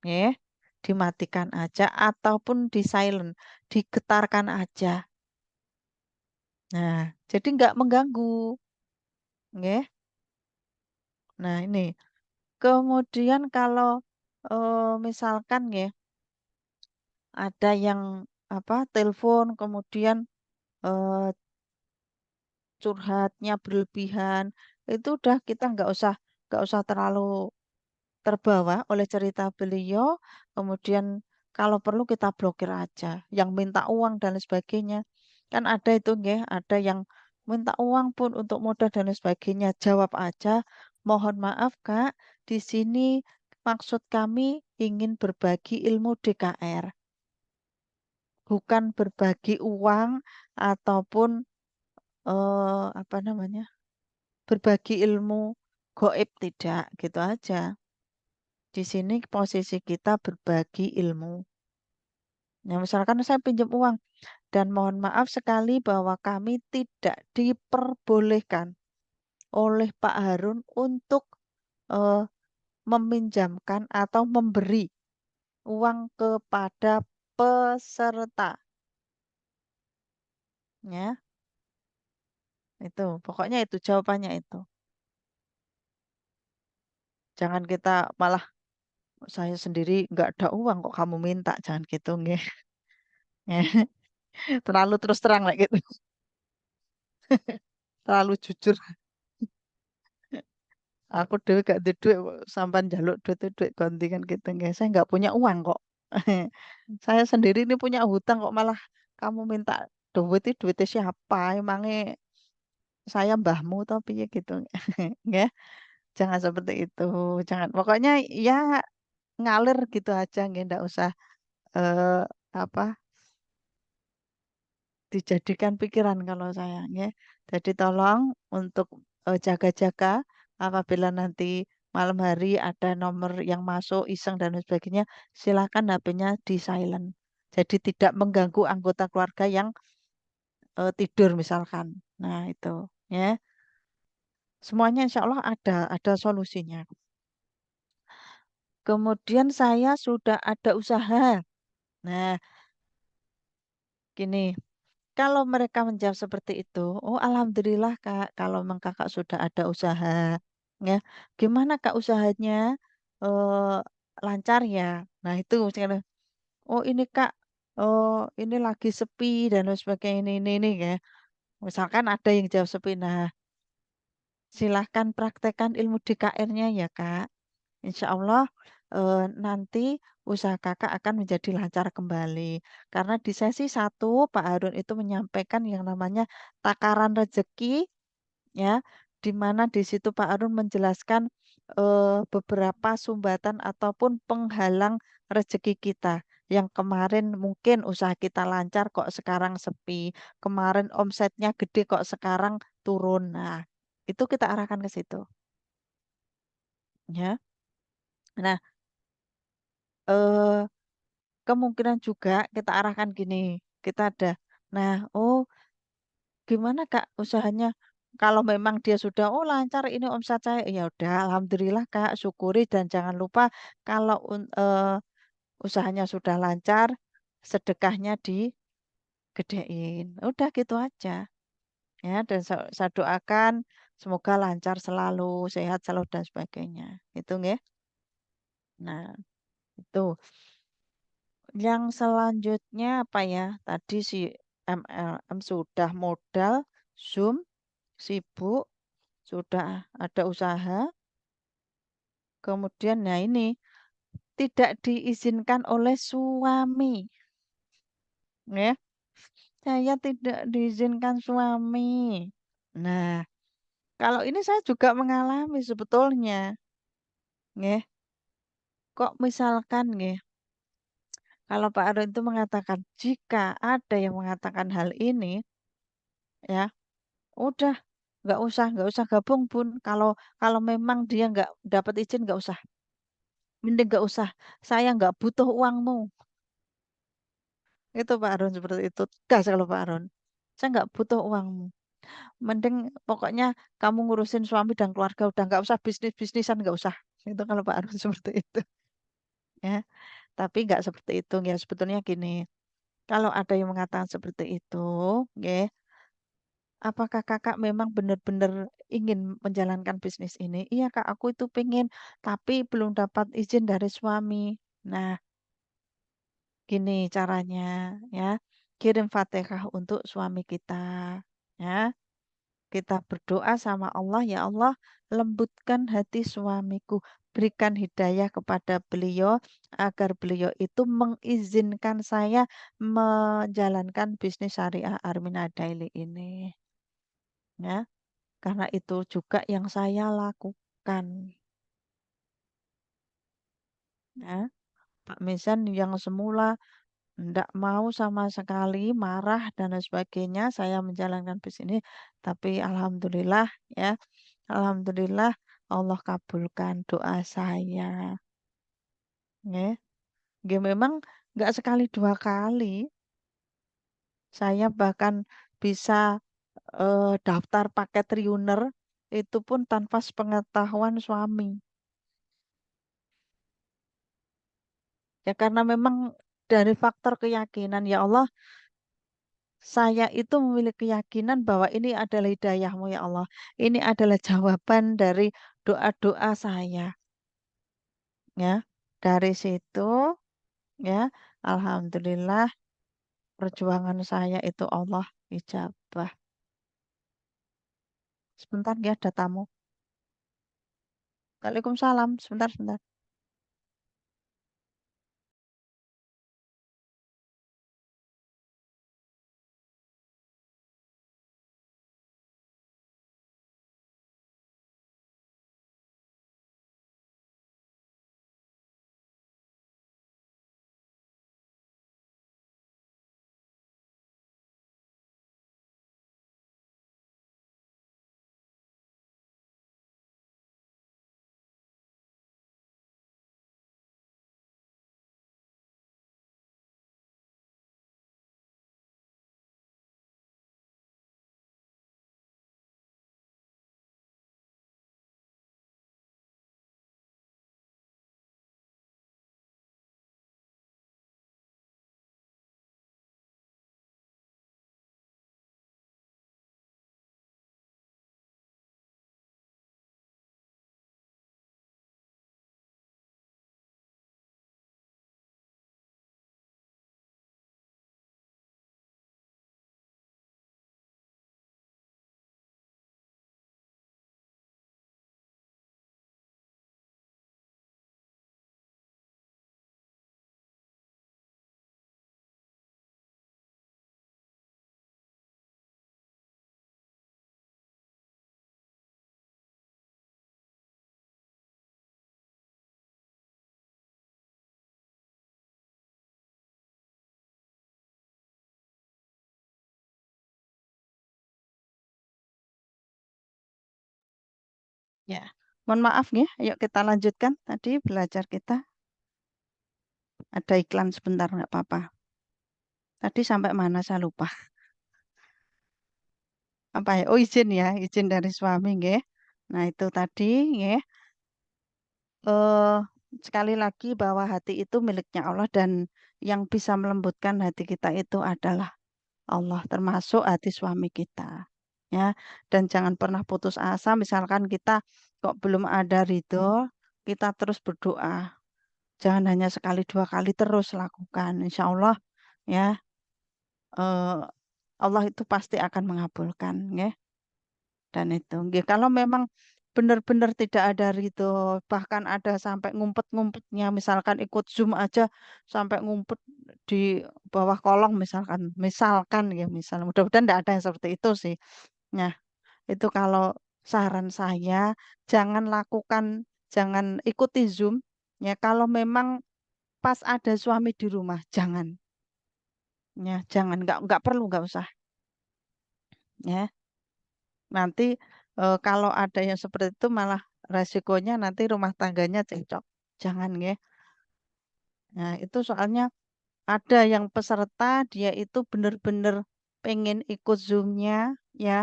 ya, dimatikan aja ataupun di silent, digetarkan aja. Nah, jadi nggak mengganggu, ya. Nah ini, kemudian kalau misalkan ya ada yang apa telepon kemudian eh, curhatnya berlebihan itu udah kita nggak usah terlalu terbawa oleh cerita beliau kemudian kalau perlu kita blokir aja yang minta uang dan lain sebagainya kan ada itu ya ada yang minta uang pun untuk modal dan lain sebagainya jawab aja mohon maaf Kak di sini maksud kami ingin berbagi ilmu DKR bukan berbagi uang ataupun apa namanya berbagi ilmu goib tidak gitu aja. Di sini posisi kita berbagi ilmu. Nah, misalkan saya pinjam uang dan mohon maaf sekali bahwa kami tidak diperbolehkan oleh Pak Harun untuk eh, meminjamkan atau memberi uang kepada peserta. Ya, itu. Pokoknya itu jawabannya itu. Jangan kita malah saya sendiri nggak ada uang kok kamu minta. Jangan gitu, nggih. Terlalu terus terang lah gitu. Terlalu jujur. Aku dhewe gak ada duit kok, sampean njaluk duit ganti kan gitu, nggih. Saya nggak punya uang kok. Saya sendiri ini punya hutang kok malah kamu minta duit itu duitnya siapa? Emangnya saya mbahmu atau piye gitu. Nggih. Jangan seperti itu. Jangan. Pokoknya ya ngalir gitu aja nggih, ndak usah eh apa dijadikan pikiran kalau saya nggih. Jadi tolong untuk jaga-jaga apabila nanti malam hari ada nomor yang masuk iseng dan lain sebagainya, silakan HP-nya di silent. Jadi tidak mengganggu anggota keluarga yang tidur misalkan. Nah, itu ya. Semuanya insya Allah ada solusinya. Kemudian saya sudah ada usaha. Nah, gini, kalau mereka menjawab seperti itu, oh alhamdulillah Kak, kalau memang Kakak sudah ada usaha, ya. Gimana Kak usahanya? Eh, lancar ya. Nah, itu misalnya, oh ini Kak, oh ini lagi sepi dan lain sebagainya ini ya. Misalkan ada yang jawab sepi, nah silahkan praktekkan ilmu DKR-nya ya Kak. Insya Allah nanti usaha kakak akan menjadi lancar kembali. Karena di sesi satu Pak Harun itu menyampaikan yang namanya takaran rezeki, ya, di mana di situ Pak Harun menjelaskan beberapa sumbatan ataupun penghalang rezeki kita. Yang kemarin mungkin usaha kita lancar kok sekarang sepi. Kemarin omsetnya gede kok sekarang turun. Nah, itu kita arahkan ke situ. Ya. Nah, eh kemungkinan juga kita arahkan gini, kita ada. Nah, oh gimana Kak usahanya? Kalau memang dia sudah, oh lancar ini omset saya, ya udah, alhamdulillah Kak, syukuri dan jangan lupa kalau usahanya sudah lancar, sedekahnya digedein. Udah gitu aja, ya. Dan saya doakan semoga lancar selalu, sehat selalu dan sebagainya. Itu nggih. Nah, itu. Yang selanjutnya apa ya? Tadi si MLM sudah modal, Zoom, sibuk, sudah ada usaha. Kemudian, nah ini tidak diizinkan oleh suami. Ya, saya tidak diizinkan suami. Nah, kalau ini saya juga mengalami sebetulnya. Nggih. Kok misalkan nggih, kalau Pak Arun itu mengatakan jika ada yang mengatakan hal ini, ya udah nggak usah gabung Bun. Kalau kalau memang dia nggak dapat izin nggak usah, mending nggak usah. Saya nggak butuh uangmu. Itu Pak Arun seperti itu. Gas kalau Pak Arun. Saya nggak butuh uangmu. Mending pokoknya kamu ngurusin suami dan keluarga udah nggak usah bisnis-bisnisan nggak usah. Itu kalau Pak Arun seperti itu. Ya, tapi nggak seperti itu ya. Sebetulnya gini, kalau ada yang mengatakan seperti itu, ya, apakah kakak memang benar-benar ingin menjalankan bisnis ini? Iya kak, aku itu pengen, tapi belum dapat izin dari suami. Nah, gini caranya, ya. Kirim Fatihah untuk suami kita, ya. Kita berdoa sama Allah, ya Allah, lembutkan hati suamiku, berikan hidayah kepada beliau agar beliau itu mengizinkan saya menjalankan bisnis syariah Armina Daily ini. Ya, karena itu juga yang saya lakukan. Ya, Pak Misan yang semula tidak mau sama sekali marah dan lain sebagainya, saya menjalankan bisnis ini, tapi alhamdulillah ya, alhamdulillah Allah kabulkan doa saya. Ya, ya memang nggak sekali dua kali, saya bahkan bisa daftar paket Treuner itu pun tanpa sepengetahuan suami. Ya karena memang dari faktor keyakinan, ya Allah, saya itu memiliki keyakinan bahwa ini adalah hidayahmu ya Allah. Ini adalah jawaban dari doa-doa saya. Ya, dari situ ya, Alhamdulillah perjuangan saya itu Allah ijabah. Sebentar ya, ada tamu. Waalaikumsalam. Sebentar, sebentar. Ya, mohon maaf ya. Ayo kita lanjutkan. Tadi belajar kita ada iklan sebentar, nggak apa-apa. Tadi sampai mana saya lupa. Apa ya? Oh, izin ya, izin dari suami, nggih. Nah, itu tadi, nggih. eh Sekali lagi bahwa hati itu miliknya Allah dan yang bisa melembutkan hati kita itu adalah Allah, termasuk hati suami kita. Ya, dan jangan pernah putus asa. Misalkan kita kok belum ada ridho, kita terus berdoa. Jangan hanya sekali dua kali terus lakukan. Insya Allah ya, eh, Allah itu pasti akan mengabulkan, ya. Dan itu, nggih, kalau memang benar-benar tidak ada ridho, bahkan ada sampai ngumpet-ngumpetnya, misalkan ikut Zoom aja sampai ngumpet di bawah kolong, misalkan ya, mudah-mudahan tidak ada yang seperti itu sih. Nah, itu kalau saran saya, jangan lakukan, jangan ikuti Zoom. Ya, kalau memang pas ada suami di rumah, jangan. Ya, jangan, nggak perlu, nggak usah. Ya, nanti kalau ada yang seperti itu malah resikonya nanti rumah tangganya cekcok. Jangan ya. Nah, itu soalnya ada yang peserta dia itu benar-benar pengen ikut Zoom-nya ya.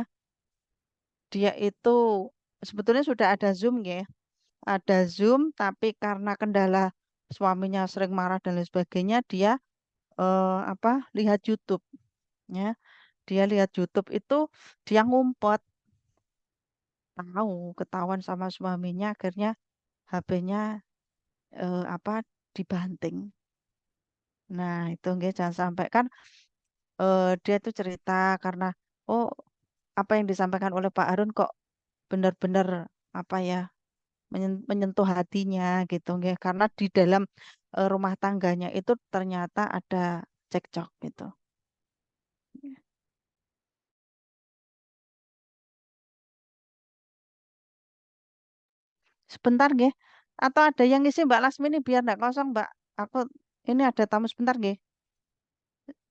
Dia itu sebetulnya sudah ada Zoom ya. Ada Zoom tapi karena kendala suaminya sering marah dan lain sebagainya, dia apa lihat YouTube ya. Dia lihat YouTube itu dia ngumpet, tahu ketahuan sama suaminya, akhirnya HP-nya apa dibanting. Nah, itu nggih jangan sampai kan dia tuh cerita karena oh apa yang disampaikan oleh Pak Harun kok benar-benar apa ya menyentuh hatinya gitu nggih karena di dalam rumah tangganya itu ternyata ada cekcok gitu. Sebentar nggih. Atau ada yang ngisi Mbak Lasmi ini biar nggak kosong Mbak. Aku ini ada tamu sebentar nggih.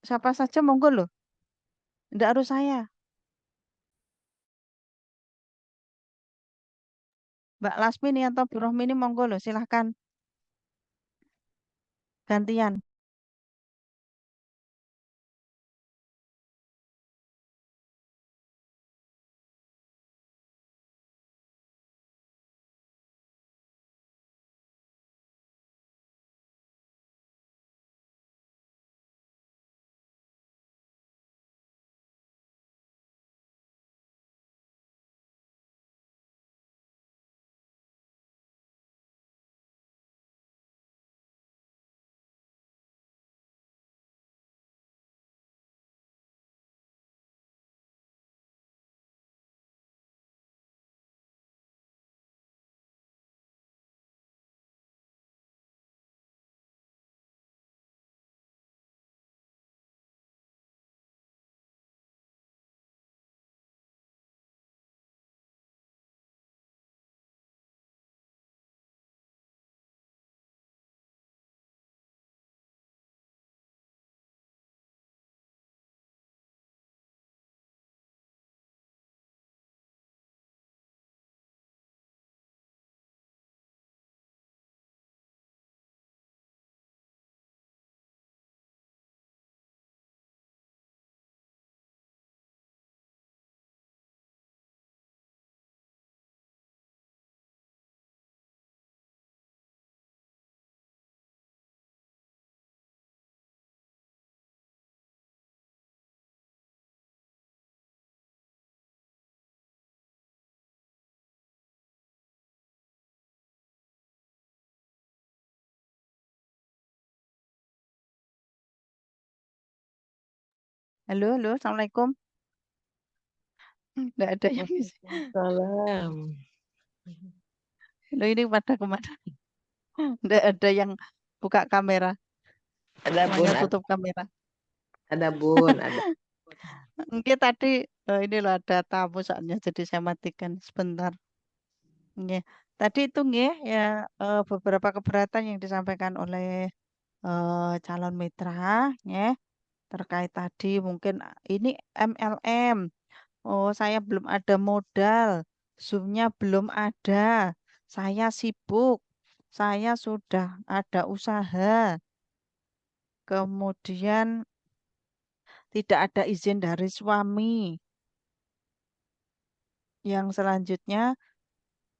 Siapa saja monggo loh. Nggak harus saya. Mbak Lasmi nih atau Bu Rohmi ini monggo loh silahkan gantian. Halo, halo, Assalamualaikum. Nggak ada yang isi. Salam. Loh, ini pada kemana? Nggak ada yang buka kamera. Ada bun, Semuanya tutup kamera. ada bun, ada. Mungkin tadi ini loh ada tamu soalnya jadi saya matikan sebentar. Nggih. Tadi itu nggih ya beberapa keberatan yang disampaikan oleh calon mitra nggih terkait tadi mungkin ini MLM. Oh, saya belum ada modal. Zoom-nya belum ada. Saya sibuk. Saya sudah ada usaha. Kemudian tidak ada izin dari suami. Yang selanjutnya,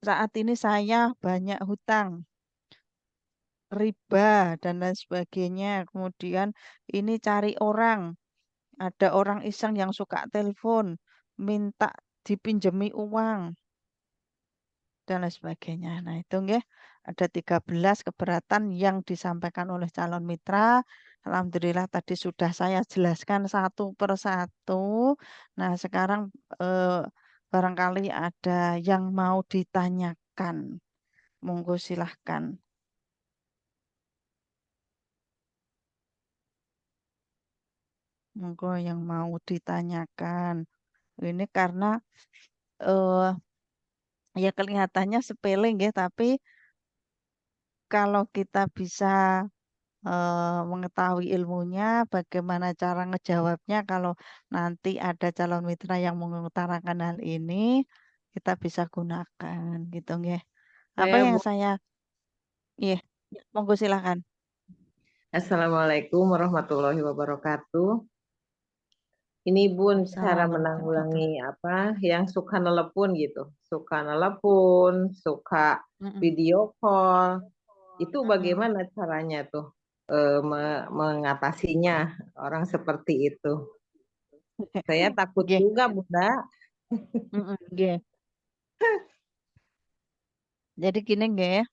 saat ini saya banyak hutang, riba, dan lain sebagainya. Kemudian ini cari orang. Ada orang iseng yang suka telepon, minta dipinjemi uang, dan lain sebagainya. Nah, itu nggih ada 13 keberatan yang disampaikan oleh calon mitra. Alhamdulillah tadi sudah saya jelaskan satu per satu. Nah, sekarang eh, barangkali ada yang mau ditanyakan. Monggo silahkan. Monggo yang mau ditanyakan. Ini karena eh ya kelihatannya sepele nggih, tapi kalau kita bisa mengetahui ilmunya, bagaimana cara ngejawabnya kalau nanti ada calon mitra yang mengutarakan hal ini, kita bisa gunakan gitu nggih. Apa Saya yang Bu. saya, iya, monggo silakan. Assalamualaikum warahmatullahi wabarakatuh. Ini Bun cara Waalaikumsalam warahmatullahi menanggulangi apa yang suka nelepon gitu. Suka nelepon, suka Mm-mm, video call. Itu mm-mm. bagaimana caranya tuh mengatasinya orang seperti itu? Saya takut Nggih, juga Bunda. mm-mm, nggih. Jadi gini nggih,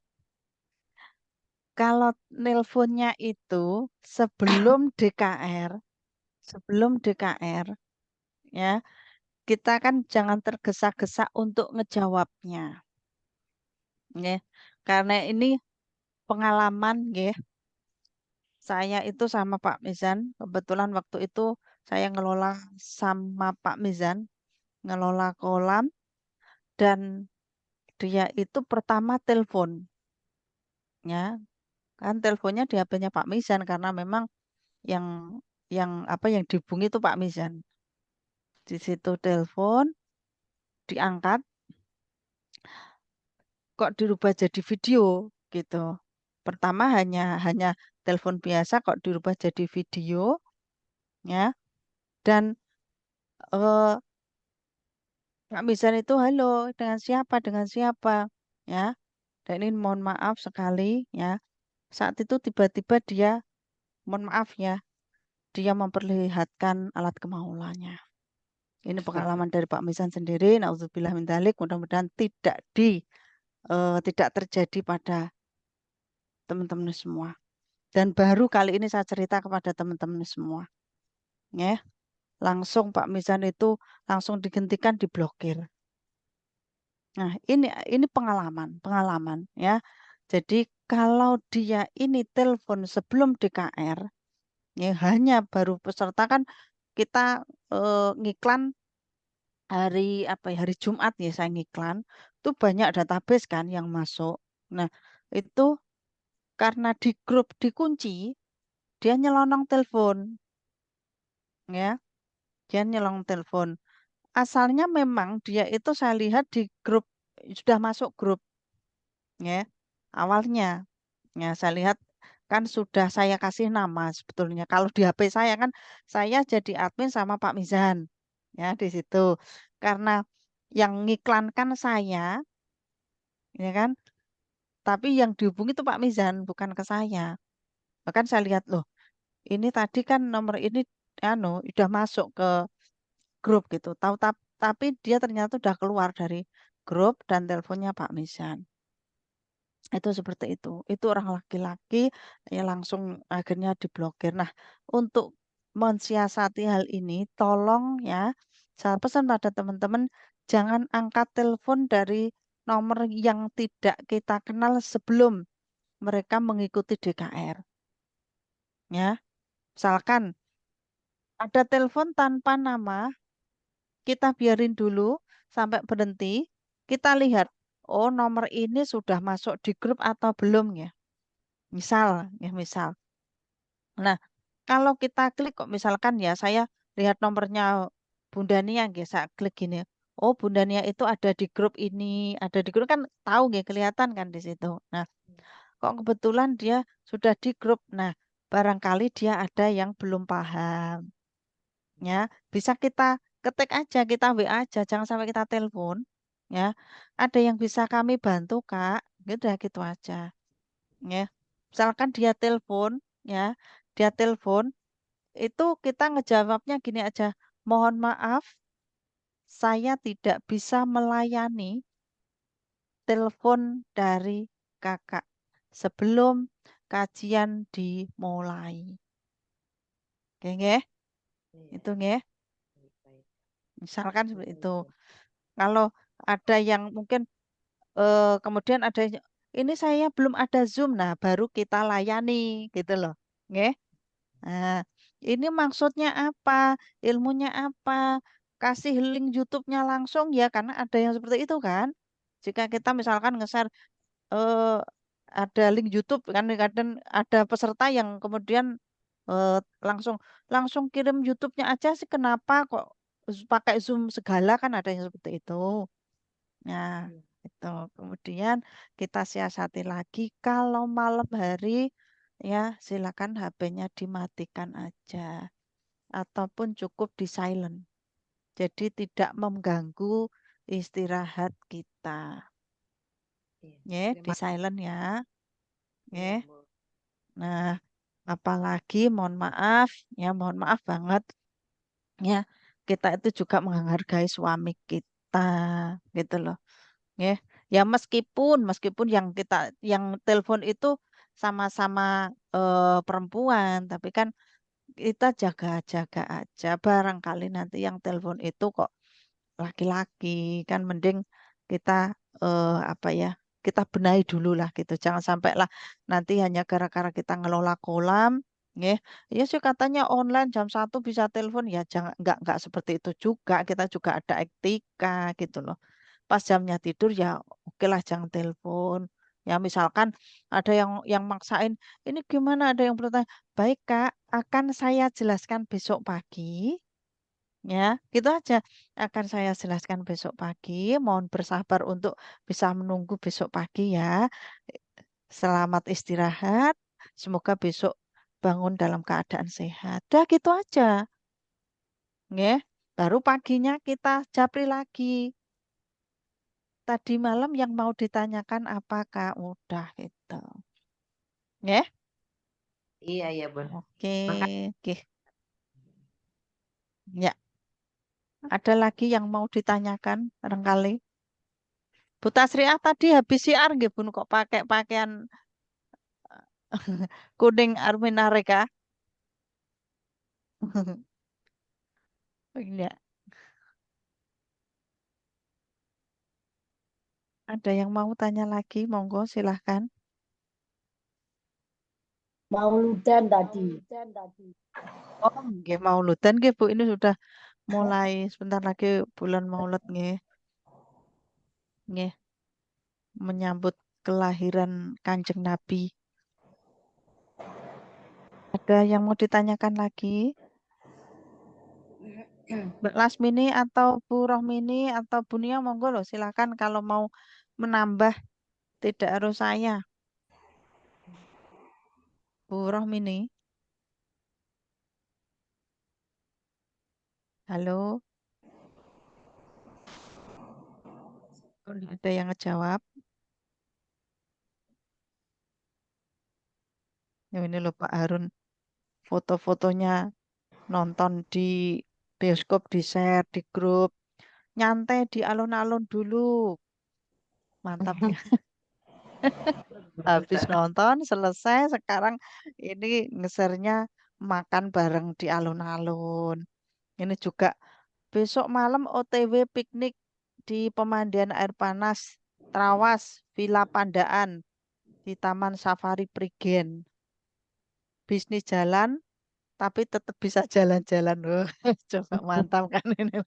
kalau nelponnya itu sebelum DKR, sebelum DKR, ya, kita kan jangan tergesa-gesa untuk ngejawabnya. Nggih. Karena ini pengalaman nggih. Saya itu sama Pak Mizan, kebetulan waktu itu saya ngelola sama Pak Mizan, ngelola kolam dan dia itu pertama telepon ya. Kan teleponnya di HP-nya Pak Mizan karena memang yang apa yang dihubungi itu Pak Mizan. Di situ telepon, diangkat, kok dirubah jadi video gitu. Pertama hanya hanya telepon biasa kok dirubah jadi video ya. Dan eh Kak Misan itu halo dengan siapa ya. Dan ini mohon maaf sekali ya. Saat itu tiba-tiba dia mohon maaf ya, dia memperlihatkan alat kemaluannya. Ini pengalaman dari Pak Misan sendiri. Nauzubillah min dzalik. Mudah-mudahan tidak terjadi pada teman-teman semua. Dan baru kali ini saya cerita kepada teman-teman semua. Ya, langsung Pak Misan itu langsung dihentikan, diblokir. Nah, ini pengalaman ya. Jadi kalau dia ini telepon sebelum DKR, ya hanya baru peserta kan kita ngiklan hari apa ya hari Jumat ya saya ngiklan, itu banyak database kan yang masuk. Nah, itu karena di grup dikunci, dia nyelonong telepon, ya, dia nyelonong telepon. Asalnya memang dia itu saya lihat di grup sudah masuk grup, ya, awalnya. Ya, saya lihat kan sudah saya kasih nama sebetulnya. Kalau di HP saya kan saya jadi admin sama Pak Mizan. Ya, di situ. Karena yang ngiklankan saya, ya kan? Tapi yang dihubungi itu Pak Mizan, bukan ke saya. Bahkan saya lihat loh, ini tadi kan nomor ini anu udah masuk ke grup gitu. Tapi dia ternyata udah keluar dari grup dan teleponnya Pak Mizan. Itu seperti itu. Itu orang laki-laki ya langsung akhirnya diblokir. Nah, untuk mensiasati hal ini, tolong ya, saya pesan pada teman-teman, jangan angkat telepon dari nomor yang tidak kita kenal sebelum mereka mengikuti DKR. Ya, misalkan ada telepon tanpa nama, kita biarin dulu sampai berhenti, kita lihat, oh nomor ini sudah masuk di grup atau belum ya. Misal. Nah, kalau kita klik kok misalkan ya saya lihat nomornya Bunda Nia, nggih, saya klik gini. Oh, Bunda Nia itu ada di grup ini, ada di grup kan tahu nggih, kelihatan kan di situ. Nah, kok kebetulan dia sudah di grup. Nah, barangkali dia ada yang belum paham. Ya, bisa kita ketik aja, kita WA aja, jangan sampai kita telepon. Ya, ada yang bisa kami bantu, Kak. Gitu, gitu aja. Ya, misalkan dia telepon, itu kita ngejawabnya gini aja, mohon maaf, saya tidak bisa melayani telepon dari kakak sebelum kajian dimulai. Oke, nggih? Iya, Itu nggih. baik-baik. Misalkan seperti itu. Betul. Kalau ada yang mungkin kemudian ada ini saya belum ada Zoom, nah baru kita layani gitu loh. Nggih? Nah, ini maksudnya apa? Ilmunya apa? Kasih link YouTube-nya langsung ya, karena ada yang seperti itu kan. Jika kita misalkan nge-share eh, ada link YouTube kan, kadang ada peserta yang kemudian eh, langsung langsung kirim YouTube-nya aja sih, kenapa kok pakai Zoom segala, kan ada yang seperti itu. Nah, Iya. itu kemudian kita siasati lagi kalau malam hari ya silakan HP-nya dimatikan aja ataupun cukup di silent. Jadi tidak mengganggu istirahat kita. Iya. Ya, di Terima silent ya. Iya, Ya. Bu. Nah, apalagi mohon maaf banget ya. Kita itu juga menghargai suami kita gitu loh. Ya, ya meskipun yang telepon itu sama-sama perempuan, tapi kan kita jaga-jaga aja. Barangkali nanti yang telepon itu kok laki-laki, kan mending kita apa ya? Kita benahi dulu lah gitu. Jangan sampai lah nanti hanya gara-gara kita ngelola kolam, ya, ya sih katanya online jam 1 bisa telepon, ya jangan, nggak seperti itu juga. Kita juga ada etika gitu loh. Pas jamnya tidur ya oke lah, jangan telepon. Ya misalkan ada yang maksain, ini gimana, ada yang bertanya, baik Kak, akan saya jelaskan besok pagi. Ya, gitu aja. Akan saya jelaskan besok pagi. Mohon bersabar untuk bisa menunggu besok pagi ya. Selamat istirahat. Semoga besok bangun dalam keadaan sehat. Dah gitu aja. Ya. Baru paginya kita japri lagi. Tadi malam yang mau ditanyakan apakah udah gitu. Ya. Iya, iya, Bun. Oke. Makasih. Oke. Ya. Ada lagi yang mau ditanyakan barangkali? Bu Tasriah tadi habis siar nggih Bun, kok pakai pakaian kuning Armina Reka? Enggak. Ada yang mau tanya lagi? Monggo silahkan. Mauludan tadi. Oh, nggih Mauludan nggih Bu. Ini sudah mulai sebentar lagi bulan Maulud nggih. Nggih, menyambut kelahiran Kanjeng Nabi. Ada yang mau ditanyakan lagi? Mbak Lasmini atau Bu Rohmini atau Bu Nia, monggo loh silakan kalau mau menambah, tidak harus saya. Bu Rohmini, halo. Oh, nggak ada yang ngejawab. Ya ini loh Pak Harun, foto-fotonya nonton di bioskop di share di grup, nyantai di alun-alun dulu, mantap ya. Habis nonton selesai, sekarang ini ngesernya makan bareng di alun-alun. Ini juga besok malam OTW piknik di pemandian air panas Trawas, Villa Pandaan di Taman Safari Prigen. Bisnis jalan, tapi tetap bisa jalan-jalan. Wah, coba mantap kan ini.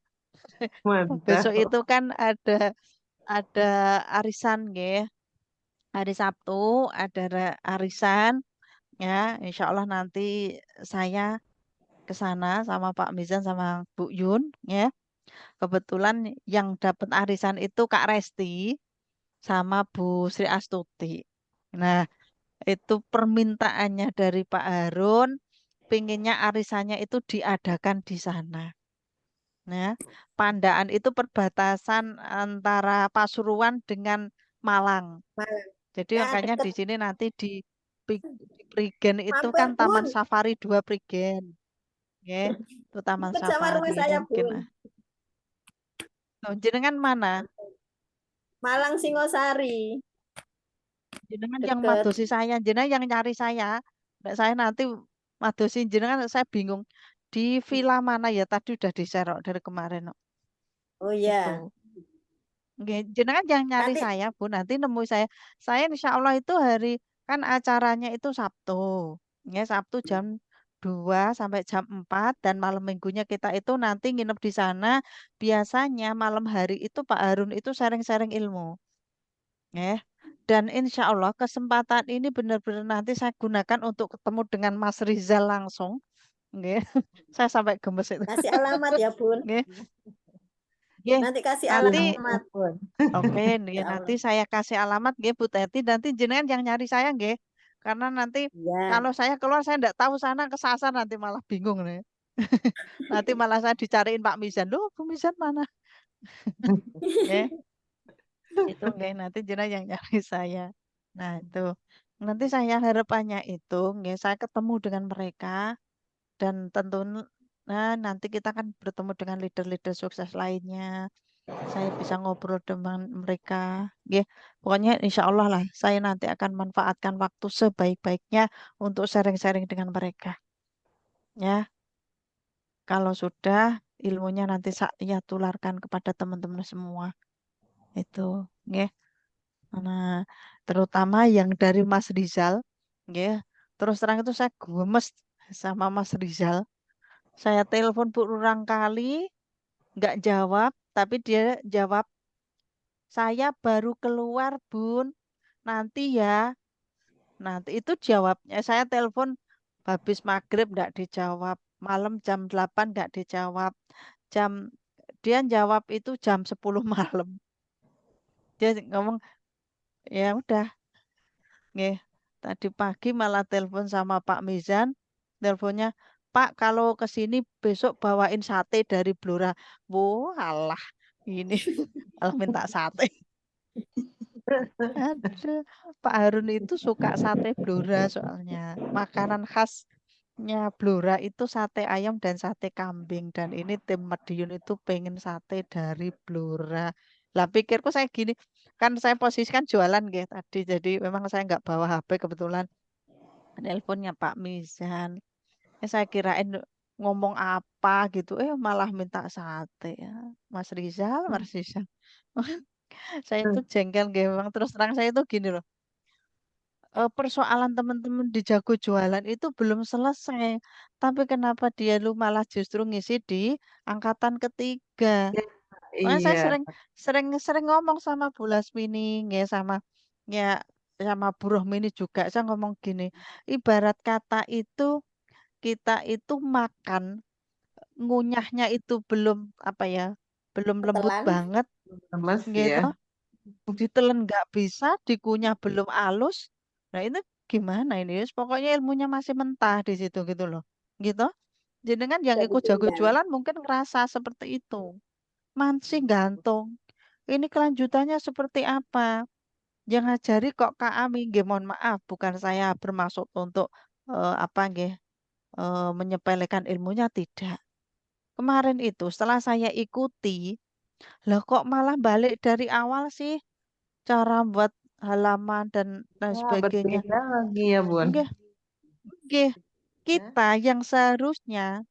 Mantap. Besok itu kan ada arisan ya. Hari Sabtu ada arisan ya. Insya Allah nanti saya ke sana sama Pak Mizan sama Bu Yun ya. Kebetulan yang dapat arisan itu Kak Resti sama Bu Sri Astuti. Nah, itu permintaannya dari Pak Harun, pinginnya arisannya itu diadakan di sana. Nah, Pandaan itu perbatasan antara Pasuruan dengan Malang. Malang. Jadi Ya, makanya deket. di sini nanti di Prigen itu Mampir, kan Taman Bun. Safari 2 Prigen. Ya, itu Taman Deket sama Safari rumah saya, mungkin. Bun. Oh, jenengan mana? Malang Singosari. Jenengan yang Deket. madosi saya, jenengan yang nyari saya. Nek saya nanti madosi jenengan saya bingung. Di villa mana ya? Tadi udah diserok dari kemarin. No. Oh iya. Itu. Nggih, jenengan yang nyari Nanti saya, Bu. Nanti nemu saya. Saya insya Allah itu hari kan acaranya itu Sabtu. Ya, Sabtu jam 2 sampai jam 4 dan malam minggunya kita itu nanti nginep di sana. Biasanya malam hari itu Pak Harun itu sharing-sharing ilmu. Ya. Dan insya Allah kesempatan ini benar-benar nanti saya gunakan untuk ketemu dengan Mas Rizal langsung. Nggih. Saya sampai gemes itu. kasih alamat ya, Bun. Nggih. Nggih. Nanti kasih Nanti alamat. oke, nih, Ya nanti Allah. saya kasih alamat nggih Bu Teti. Nanti jenengan yang nyari saya nggih. Karena nanti Ya. kalau saya keluar saya enggak tahu sana kesasar nanti malah bingung nih. Nanti malah saya dicariin Pak Mizan. Loh, Bu Mizan mana? Nggih, itu nggih nanti jenengan yang nyari saya. Nah, itu. Nanti saya harapannya itu nggih saya ketemu dengan mereka dan tentu nah nanti kita kan bertemu dengan leader-leader sukses lainnya. Saya bisa ngobrol dengan mereka. Ya, pokoknya insya Allah lah, saya nanti akan manfaatkan waktu sebaik-baiknya untuk sharing-sharing dengan mereka. Ya, kalau sudah ilmunya nanti saya tularkan kepada teman-teman semua. Itu, ya. Nah, terutama yang dari Mas Rizal, ya. Terus terang itu saya gemes sama Mas Rizal. Saya telepon berulang kali, nggak jawab, tapi dia jawab, saya baru keluar, Bun. Nanti ya, nanti itu jawabnya saya telepon habis maghrib nggak dijawab, malam jam 8 nggak dijawab, jam dia jawab itu jam 10 malam. Dia ngomong ya udah, nggih. Tadi pagi malah telepon sama Pak Mizan, teleponnya Pak kalau ke sini besok bawain sate dari Blora. Wah, alah ini malah minta sate. Aduh, Pak Harun itu suka sate Blora soalnya. Makanan khasnya Blora itu sate ayam dan sate kambing. Dan ini tim Madiun itu pengen sate dari Blora. Lah pikirku saya gini, kan saya posisikan jualan gitu tadi. Jadi memang saya nggak bawa HP kebetulan. Nelponnya Pak Mizan. Saya kirain ngomong apa gitu. Malah minta sate ya. Mas Rizal, Mas Rizal. Saya itu jengkel memang terus terang saya itu gini loh. Persoalan teman-teman di Jago Jualan itu belum selesai. Tapi kenapa dia lu malah justru ngisi di angkatan ketiga? Makanya saya Iya. sering sering sering ngomong sama Bu Lasmini, ya sama ya sama Bu Rohmini juga. Saya ngomong gini, ibarat kata itu kita itu makan ngunyahnya itu belum apa ya, belum lembut Ketelan. banget, Lemes gitu. ya. Ditelan nggak bisa, dikunyah belum halus. Nah itu gimana ini? Wis pokoknya ilmunya masih mentah di situ gitu loh. Gitu. Jadi kan yang Gak ikut jago ditinggal. jualan mungkin ngerasa seperti itu. Mancing gantung. Ini kelanjutannya seperti apa? Yang ngajari kok Kak Ami, nggih mohon maaf, bukan saya bermaksud untuk apa nggih menyepelekan ilmunya tidak. Kemarin itu setelah saya ikuti, lah kok malah balik dari awal sih cara buat halaman dan Wah, sebagainya. berbeda lagi ya, Bun. Nggih, nggih. kita yang seharusnya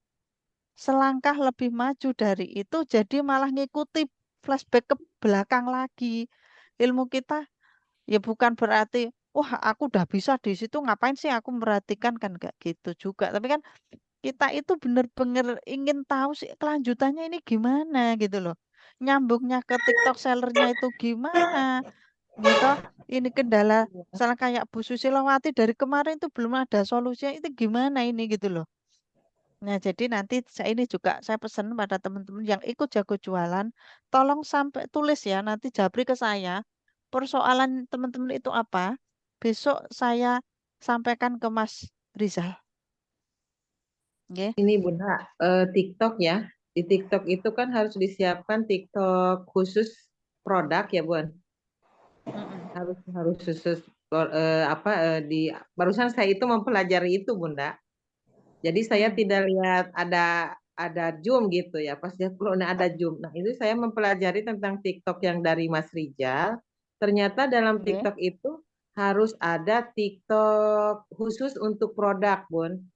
selangkah lebih maju dari itu jadi malah ngikuti flashback ke belakang lagi. Ilmu kita ya bukan berarti wah aku udah bisa di situ ngapain sih aku merhatikan kan nggak gitu juga. Tapi kan kita itu bener-bener ingin tahu sih kelanjutannya ini gimana gitu loh. Nyambungnya ke TikTok sellernya itu gimana gitu. Ini kendala misalnya kayak Bu Susilowati dari kemarin itu belum ada solusinya itu gimana ini gitu loh. Nah, jadi nanti saya ini juga saya pesan pada teman-teman yang ikut jago jualan, tolong sampai tulis ya nanti japri ke saya. Persoalan teman-teman itu apa? Besok saya sampaikan ke Mas Rizal. Oke. Ini Bunda, TikTok ya. Di TikTok itu kan harus disiapkan TikTok khusus produk ya, Bun. Mm-mm. Harus khusus barusan saya itu mempelajari itu, Bunda. Jadi saya Mm. tidak lihat ada Zoom gitu ya. Pas dia keluar nah ada Zoom. Nah, itu saya mempelajari tentang TikTok yang dari Mas Rijal. Ternyata dalam Oke. TikTok itu harus ada TikTok khusus untuk produk, Bun.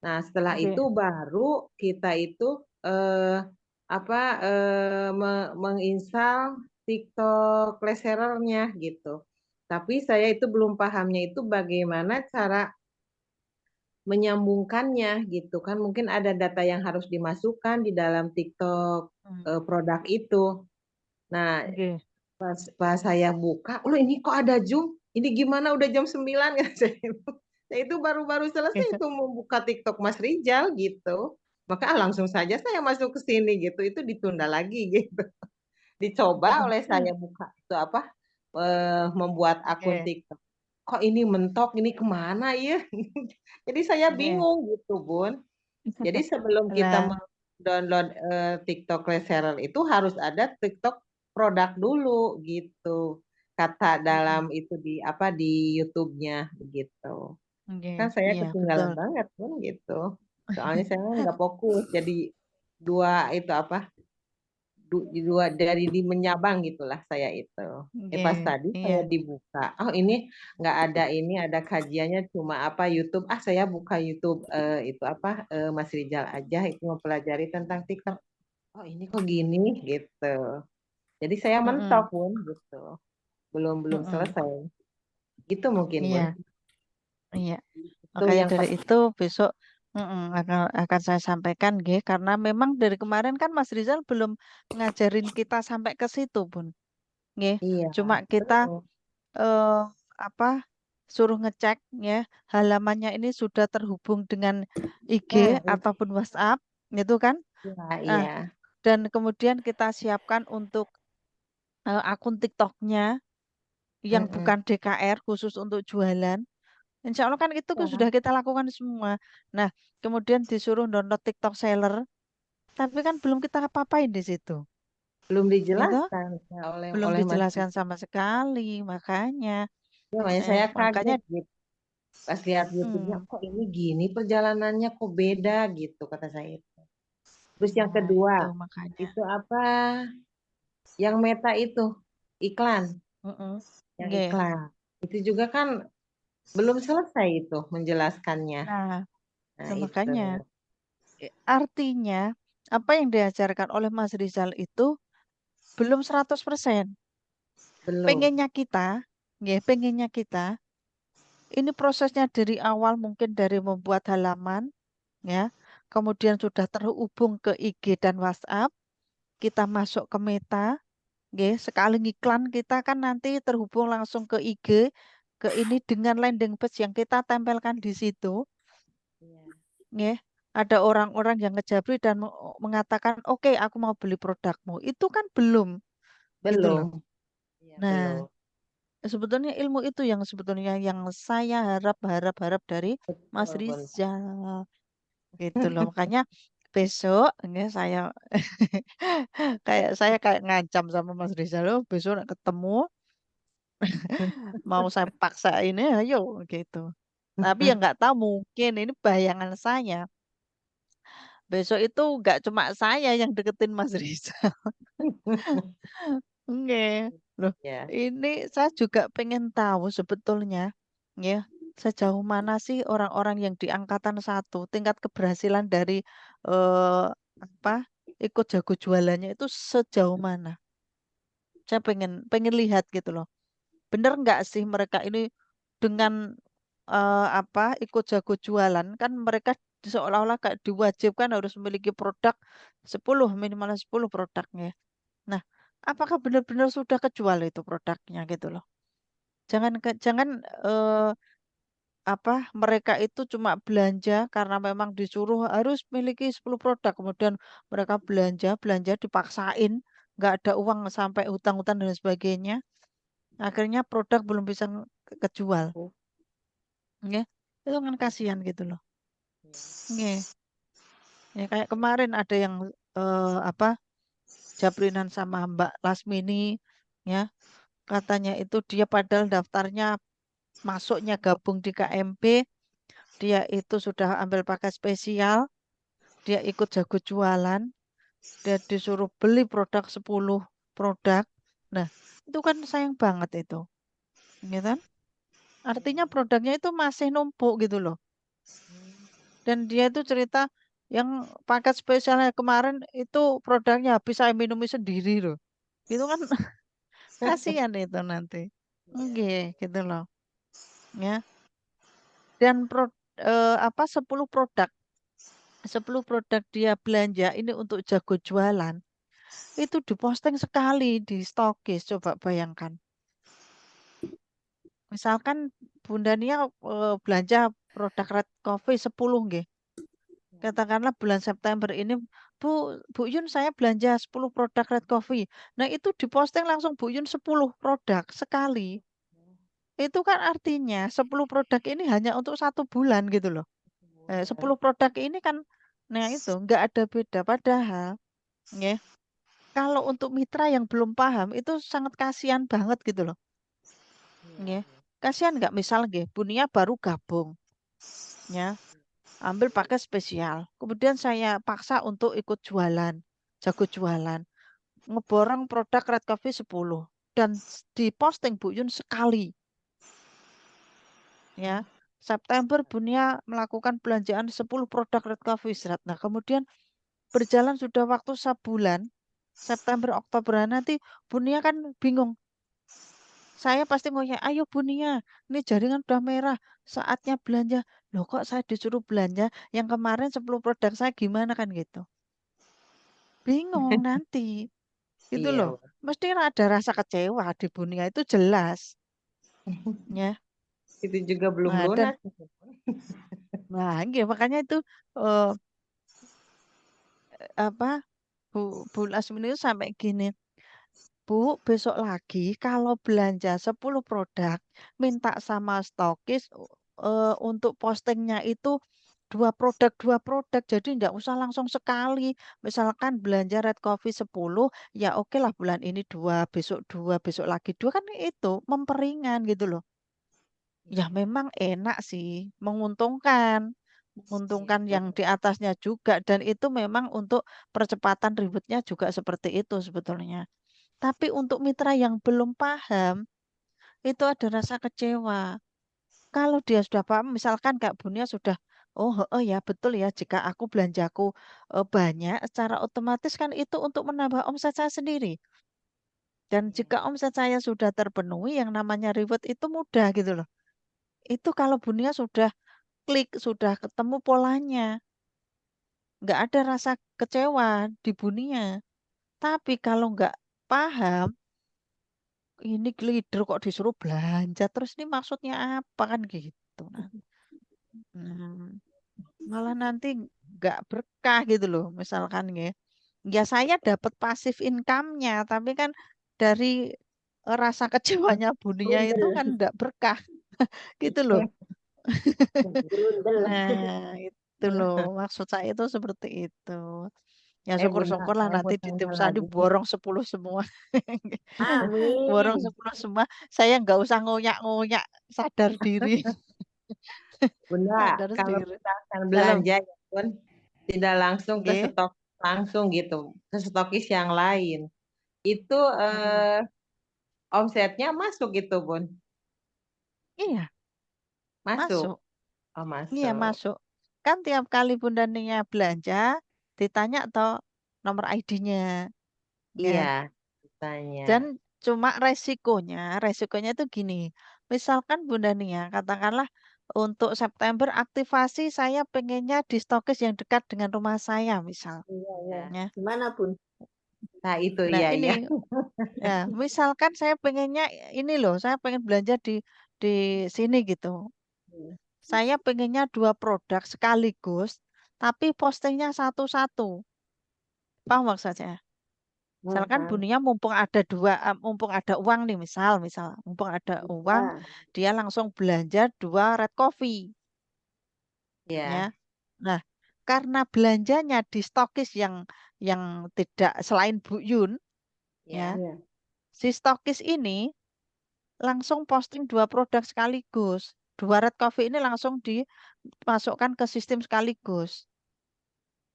Nah, setelah Oke. itu baru kita itu menginstal TikTok resellernya gitu. Tapi saya itu belum pahamnya itu bagaimana cara menyambungkannya gitu kan. Mungkin ada data yang harus dimasukkan di dalam TikTok Mm. produk itu. Nah, Oke. pas saya buka, loh ini kok ada Zoom? Ini gimana udah jam 9 ya saya. Saya itu baru-baru selesai itu membuka TikTok Mas Rijal gitu. Maka langsung saja saya masuk ke sini gitu. Itu ditunda lagi gitu. Dicoba oleh saya buka itu membuat akun Oke. TikTok. Kok ini mentok, ini kemana ya? Jadi saya Oke. bingung gitu, Bun. Jadi sebelum kita Nah, download TikTok reseller itu harus ada TikTok produk dulu gitu. Kata mm-mm. dalam itu di YouTube-nya begitu. Oke. Kan saya Iya, betul. ketinggalan banget pun gitu. Soalnya saya nggak fokus. Jadi dua itu dua dari di menyabang gitulah saya itu. Pas Oke. tadi saya Iya. dibuka, oh ini nggak ada ini ada kajiannya cuma YouTube. Saya buka YouTube itu Mas Rijal aja itu mempelajari tentang TikTok. Oh ini kok gini gitu. Jadi saya mentok Mm-mm. pun gitu. Belum belum Mm-mm. selesai. Gitu mungkin Bun. Iya. Iya. Itu Makanya yang dari pas. itu besok akan saya sampaikan, G, karena memang dari kemarin kan Mas Rizal belum ngajarin kita sampai ke situ, Bun. G. Iya, Cuma kita betul. eh, apa suruh ngecek ya halamannya ini sudah terhubung dengan IG Nah, ataupun WhatsApp, gitu kan? iya, Ah, iya. dan kemudian kita siapkan untuk akun TikToknya yang Mm-mm. bukan DKR khusus untuk jualan. Insya Allah kan itu kan Ya, sudah kita lakukan semua. Nah, kemudian disuruh download TikTok Seller, tapi kan belum kita apa-apain di situ, belum gitu? dijelaskan ya, oleh Belum oleh Mas dijelaskan Rijal. sama sekali, makanya, Ya, makanya saya makanya, kaget gitu. Pas lihat YouTube-nya, hmm, kok ini gini perjalanannya kok beda gitu kata saya. Terus yang nah kedua, itu makanya, itu yang Meta itu iklan, mm-mm. yang Nggih. iklan. Itu juga kan belum selesai itu menjelaskannya. Nah, Nah, nah, itu makanya, artinya apa yang diajarkan oleh Mas Rizal itu belum 100%. belum. Pengennya kita, nggih, pengennya kita, ini prosesnya dari awal mungkin dari membuat halaman, ya. Kemudian sudah terhubung ke IG dan WhatsApp, kita masuk ke Meta, nggih, sekali ngiklan kita kan nanti terhubung langsung ke IG, ke ini dengan landing page yang kita tempelkan di situ, Iya. nggih. Ada orang-orang yang ngejabri dan mengatakan, "Oke, aku mau beli produkmu." Itu kan belum, gitu loh. Belum. Iya, Nah, belum. sebetulnya ilmu itu yang sebetulnya yang saya harap dari Mas Betul, betul. Rizal. Gitu loh. Makanya besok ini saya kayak ngancam sama Mas Rizal loh, besok nek ketemu mau saya paksa ini ayo gitu. Tapi ya nggak tahu mungkin ini bayangan saya. Besok itu nggak cuma saya yang deketin Mas Rizal. Oke. Loh, Ya. ini saya juga pengen tahu sebetulnya ya. sejauh mana sih orang-orang yang di angkatan 1 tingkat keberhasilan dari eh, apa ikut jago jualannya itu sejauh mana? Saya pengen pengen lihat gitu loh. Bener nggak sih mereka ini dengan ikut jago jualan kan mereka seolah-olah kayak diwajibkan harus memiliki produk 10 minimal 10 produknya. Nah, apakah benar-benar sudah kejual itu produknya gitu loh. Jangan eh, mereka itu cuma belanja karena memang disuruh harus miliki 10 produk kemudian mereka belanja belanja dipaksain nggak ada uang sampai hutang-hutang dan sebagainya akhirnya produk belum bisa kejual ya itu kan kasihan gitu loh ya ya kayak kemarin ada yang jabrinan sama Mbak Lasmini ya katanya itu dia padahal daftarnya masuknya gabung di KMP dia itu sudah ambil paket spesial dia ikut jago jualan, dia disuruh beli produk 10 produk. Nah, itu kan sayang banget itu. Gitu kan? Artinya produknya itu masih numpuk gitu loh. Dan dia itu cerita yang paket spesialnya kemarin itu produknya habis saya minumi sendiri loh. Itu kan kasihan itu nanti. Oke, gitu loh. Ya. Dan 10 produk 10 produk dia belanja ini untuk jago jualan. Itu diposting sekali di Stokis, coba bayangkan. Misalkan Bunda Nia belanja produk Red Coffee 10 nggih. Katakanlah bulan September ini Bu Bu Yun saya belanja 10 produk Red Coffee. Nah, itu diposting langsung Bu Yun 10 produk sekali. Itu kan artinya 10 produk ini hanya untuk 1 bulan gitu loh. 10 produk ini kan nah itu nggak ada beda padahal ya. Kalau untuk mitra yang belum paham itu sangat kasihan banget gitu loh. Ya. Kasihan nggak misal nggih, Bunia baru gabung ya, ambil paket spesial. Kemudian saya paksa untuk ikut jualan, jago jualan. Ngeborong produk Red Coffee 10 dan diposting Bu Yun sekali ya. September Bunia melakukan belanjaan 10 produk Red Coffee Serat. Nah, kemudian berjalan sudah waktu sebulan, September Oktober nanti Bunia kan bingung. Saya pasti ngomongnya, ayo Bunia, ini jaringan udah merah, saatnya belanja. Loh kok saya disuruh belanja, yang kemarin 10 produk saya gimana kan gitu. Bingung nanti, gitu Iya, loh. Mesti ada rasa kecewa di Bunia itu jelas. Ya, itu juga belum nah, dan lunas. iya, makanya itu eh, apa Bu Lasmini itu sampai gini, Bu, besok lagi kalau belanja 10 produk, minta sama stokis untuk postingnya itu dua produk. Jadi nggak usah langsung sekali. Misalkan belanja Red Coffee 10, ya oke lah bulan ini dua, besok lagi dua kan itu memperingan gitu loh. Ya memang enak sih, menguntungkan. Menguntungkan yang di atasnya juga dan itu memang untuk percepatan ribetnya juga seperti itu sebetulnya. Tapi untuk mitra yang belum paham, itu ada rasa kecewa. Kalau dia sudah paham, misalkan Kak Bunia sudah, oh ya betul ya, jika aku belanjaku banyak, secara otomatis kan itu untuk menambah omset saya sendiri. Dan jika omset saya sudah terpenuhi, yang namanya reward itu mudah gitu loh. Itu kalau Bunia sudah klik, sudah ketemu polanya, nggak ada rasa kecewa di Bunia. Tapi kalau nggak paham, ini glider kok disuruh belanja terus ini maksudnya apa kan gitu nah. Hmm, malah nanti nggak berkah gitu loh misalkan ya ya saya dapat pasif income-nya tapi kan dari rasa kecewanya Bunia itu Grundel, kan nggak berkah gitu loh grundel. nah itu loh maksud saya itu seperti itu ya Bunda, syukur-syukur lah saya nanti mau di tim tanya Sandi lagi. borong 10 semua borong Amin. 10 semua saya nggak usah ngoyak-ngoyak sadar diri Bunda, sadar kalau sendiri misalkan dalam belanja ya pun tidak langsung ke G stok langsung gitu, ke stokis yang lain. Itu Mm-mm. omsetnya masuk gitu, Bun. Iya Masuk. Masuk. Oh, Iya, masuk. masuk. Kan tiap kali Bunda Nia belanja, ditanya atau nomor ID-nya. Iya, Ya. tanya. Dan cuma resikonya itu gini. Misalkan Bunda Nia, katakanlah untuk September aktivasi saya pengennya di stokis yang dekat dengan rumah saya, misal. Iya, iya. Ya. Gimana, Bun? Nah, itu Nah, iya, ini iya. ya, misalkan saya pengennya ini loh, saya pengen belanja di sini gitu. Hmm. Saya pengennya 2 produk sekaligus, tapi postingnya satu-satu. Paham maksud saya? Misalkan Paham. bunyinya mumpung ada uang nih, misal, mumpung ada uang, Ya, dia langsung belanja 2 red coffee, Iya, ya. Nah, karena belanjanya di stokis yang tidak selain Bu Yun, iya. ya, iya. si stokis ini langsung posting 2 produk sekaligus. 2 red coffee ini langsung dimasukkan ke sistem sekaligus.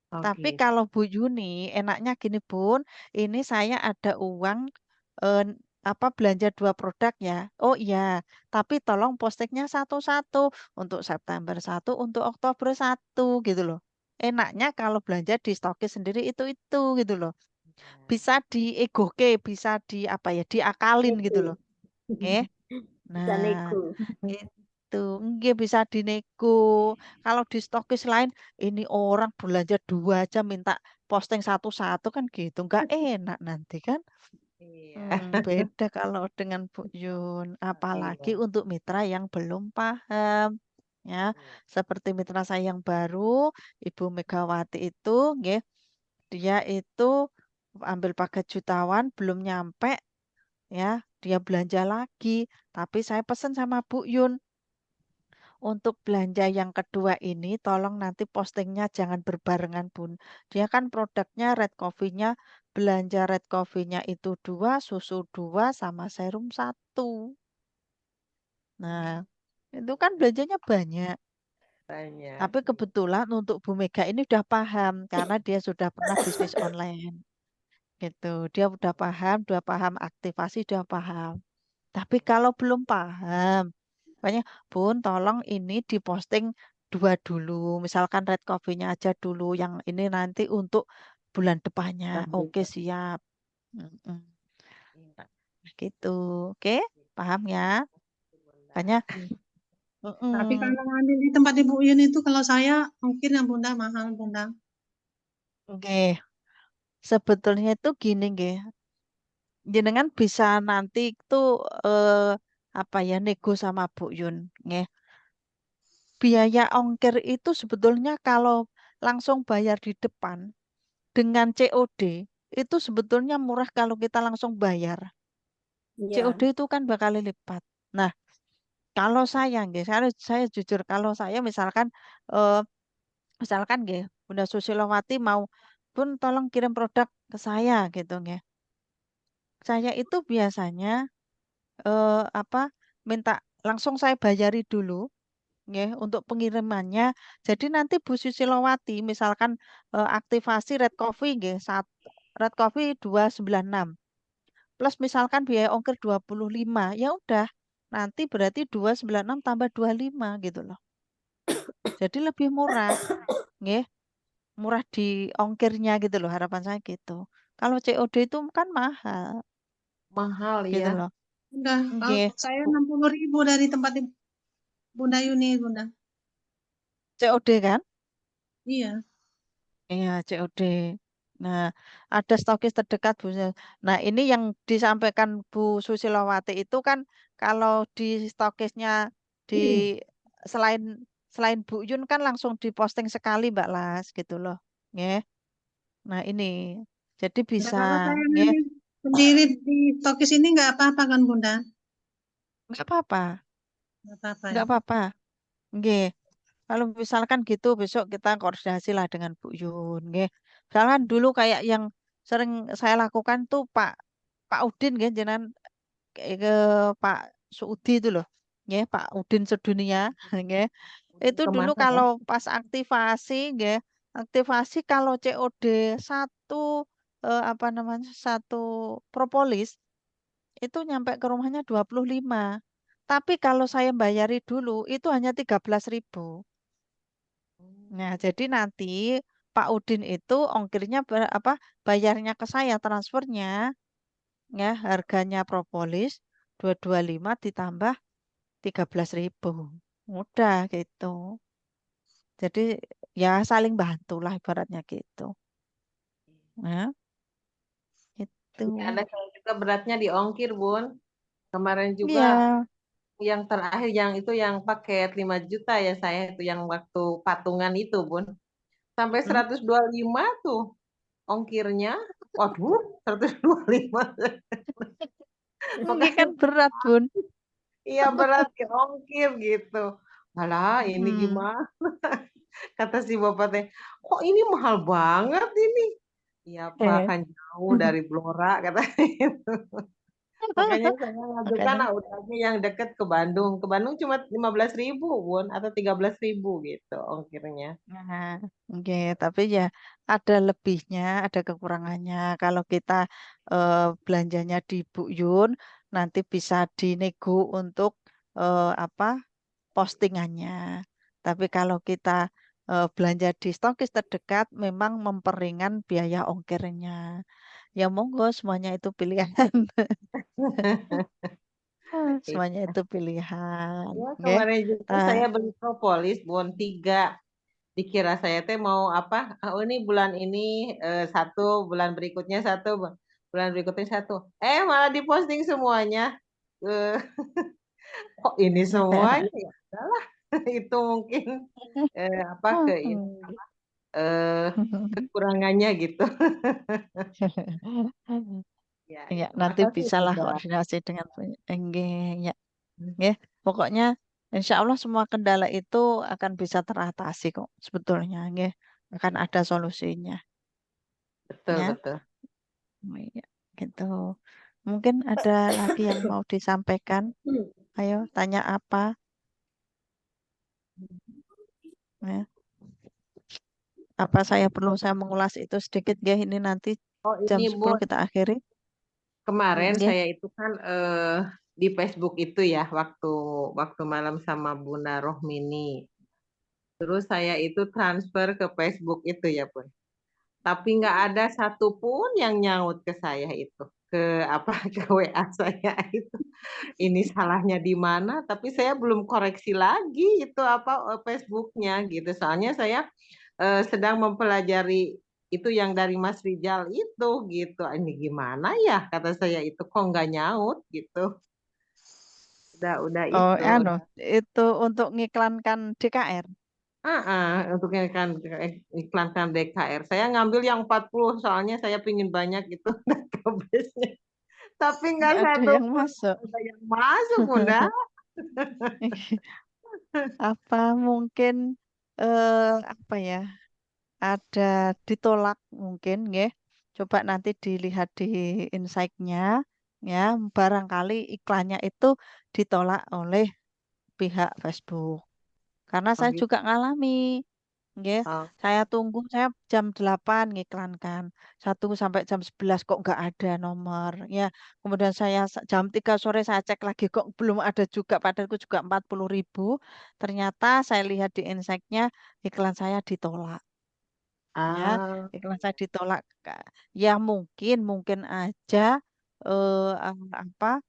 Tapi Oke. kalau Bu Yuni, enaknya gini Bun, ini saya ada uang eh, belanja 2 produk ya. Oh iya, tapi tolong postingnya satu-satu untuk September satu, untuk Oktober satu gitu loh. Enaknya kalau belanja di stokis sendiri itu gitu loh. Bisa diegoke, bisa diakalin gitu Nego. loh. Eh, Bisa nah, nego. itu nggak bisa dinego. Kalau di stokis lain, ini orang belanja 2 jam minta posting satu-satu kan gitu, nggak enak nanti kan. Iya. Beda kalau dengan Bu Yun, apalagi Iya. untuk mitra yang belum paham. Ya, Iya. seperti mitra saya yang baru, Ibu Megawati itu, nggih, dia itu ambil paket jutawan belum nyampe, ya, dia belanja lagi. Tapi saya pesan sama Bu Yun, untuk belanja yang kedua ini, tolong nanti postingnya jangan berbarengan, Bun. Dia kan produknya red coffee-nya, belanja red coffee-nya itu 2, susu 2, sama serum 1. Nah, itu kan belanjanya banyak. Banyak. Tapi kebetulan untuk Bu Mega ini udah paham, karena dia sudah pernah bisnis online. Gitu. Dia udah paham aktivasi, udah paham. Tapi kalau belum paham, makanya, Bun, tolong ini diposting 2 dulu. Misalkan red coffee-nya aja dulu. Yang ini nanti untuk bulan depannya. Oke, Lanjut. siap. Mm-mm. Iya. Nah, gitu. Oke, paham ya? Makanya, Tapi mm-mm. kalau ngambil di tempat Ibu Yun itu kalau saya mungkin yang Bunda mahal Bunda. Oke. Sebetulnya itu gini, nggih. Jenengan bisa nanti itu nego sama Bu Yun, nggih. Biaya ongkir itu sebetulnya kalau langsung bayar di depan dengan COD itu sebetulnya murah kalau kita langsung bayar. Iya, COD itu kan bakal lipat. Nah, kalau saya nggih, saya jujur kalau saya eh, misalkan nggih, Bunda Susilowati mau Bun tolong kirim produk ke saya gitu nggih. Saya itu biasanya eh, apa minta langsung saya bayari dulu nggih untuk pengirimannya. Jadi nanti Bu Susilowati misalkan aktivasi Red Coffee nggih, Red Coffee 296 plus misalkan biaya ongkir 25, ya udah. Nanti berarti 296 tambah 25 gitu loh. Jadi lebih murah, nggih. Murah di ongkirnya gitu loh, harapan saya gitu. Kalau COD itu kan mahal Mahal gitu ya. loh. Bunda, kalau Nggih. saya Bu, 60.000 dari tempat Bunda Yuni Bunda. COD kan? Iya. Iya, COD. Nah, ada stokis terdekat Bu. Nah, ini yang disampaikan Bu Susilowati itu kan kalau di stokisnya di selain selain Bu Yun kan langsung diposting sekali Mbak Las gitu loh. Nggih. Nah, ini jadi Nah, bisa kalau saya nggih, ngambil sendiri di tokis ini nggak apa-apa kan Bunda? nggak apa-apa. Nggak apa-apa Nggak ya. apa-apa. Nggih. Kalau misalkan gitu besok kita koordinasi lah dengan Bu Yun, nggih. Misalkan dulu kayak yang sering saya lakukan tuh Pak Udin nggih, jenengan ke Pak Suudi itu loh. Nggih, Pak Udin sedunia, nggih. Udin Itu dulu kemasan ya. kalau pas aktivasi nggih, aktivasi kalau COD satu satu propolis itu nyampe ke rumahnya 25. Tapi kalau saya bayari dulu itu hanya 13.000. Nah, jadi nanti Pak Udin itu ongkirnya bayarnya ke saya transfernya ya harganya propolis 225 ditambah 13.000. Mudah gitu. Jadi ya saling bantu lah ibaratnya gitu. Ya, itu. Ini ada saya juga beratnya di ongkir, Bun. Kemarin juga Iya. yang terakhir yang itu yang paket 5 juta ya saya itu yang waktu patungan itu, Bun. Sampai Mm. 125 tuh ongkirnya. Waduh, 125. Ini kan Makanya berat, Bun. iya berat di ongkir gitu. Malah ini Mm. gimana? Kata si bapak teh, kok ini mahal banget ini? Iya Pak, Eh. kan jauh dari Blora kata gitu. Makanya saya ngajukan Makanya. udah aja yang deket ke Bandung. Ke Bandung cuma 15.000 Bun atau 13.000 gitu ongkirnya. Nah, oke, tapi ya ada lebihnya, ada kekurangannya. Kalau kita belanjanya di Bu Yun, nanti bisa dinego untuk apa postingannya. Tapi kalau kita belanja di stokis terdekat, memang memperingan biaya ongkirnya. Ya monggo, semuanya itu pilihan. Semuanya itu pilihan. Ya, Oke. kemarin juga Nah, saya beli propolis Bun 3. Dikira saya teh mau apa? Oh ini bulan ini satu, bulan berikutnya satu, bulan berikutnya satu. Malah diposting semuanya. Eh, kok ini semuanya ya? Udahlah, itu mungkin apa ke ini eh, kekurangannya gitu. Ya ya, itu. nanti Makasih bisalah Bunda. koordinasi dengan ya. Ya, pokoknya insya Allah semua kendala itu akan bisa teratasi kok sebetulnya, nggih. Akan ada solusinya, Betul ya. betul. Iya, gitu. Mungkin ada lagi yang mau disampaikan. Ayo, tanya apa? Ya. Apa saya mengulas itu sedikit, nggih. Ini nanti Oh jam ini 10 Bun, kita akhiri. kemarin Nggih. saya itu kan di Facebook itu ya waktu waktu malam sama Bunda Rohmini. Terus saya itu transfer ke Facebook itu ya Bun. Tapi nggak ada satupun yang nyaut ke saya itu ke apa ke WA saya itu. Ini salahnya di mana? Tapi saya belum koreksi lagi itu apa Facebooknya gitu. Soalnya saya sedang mempelajari itu yang dari Mas Rijal itu gitu. Ini gimana ya kata saya itu kok nggak nyaut gitu. Udah Oh, itu. itu untuk ngiklankan DKR. Untuk iklankan DKR. Saya ngambil yang 40 soalnya saya pingin banyak itu database-nya. Tapi nggak Nggak ada satu yang pun masuk. ada yang masuk, Bunda. Apa mungkin apa ya? Ada ditolak mungkin, nggih. Coba nanti dilihat di insight-nya, ya. Barangkali iklannya itu ditolak oleh pihak Facebook. Karena Oh saya gitu. juga ngalami, nggih. Oh, Saya tunggu, saya jam 8 ngiklankan. 1 sampai jam 11 kok nggak ada nomor. Ya, kemudian saya jam 3 sore saya cek lagi kok belum ada juga. Padahal itu juga 40.000. Ternyata saya lihat di insight-nya iklan saya ditolak. Ya, ah, iklan saya ditolak. Ya mungkin aja apa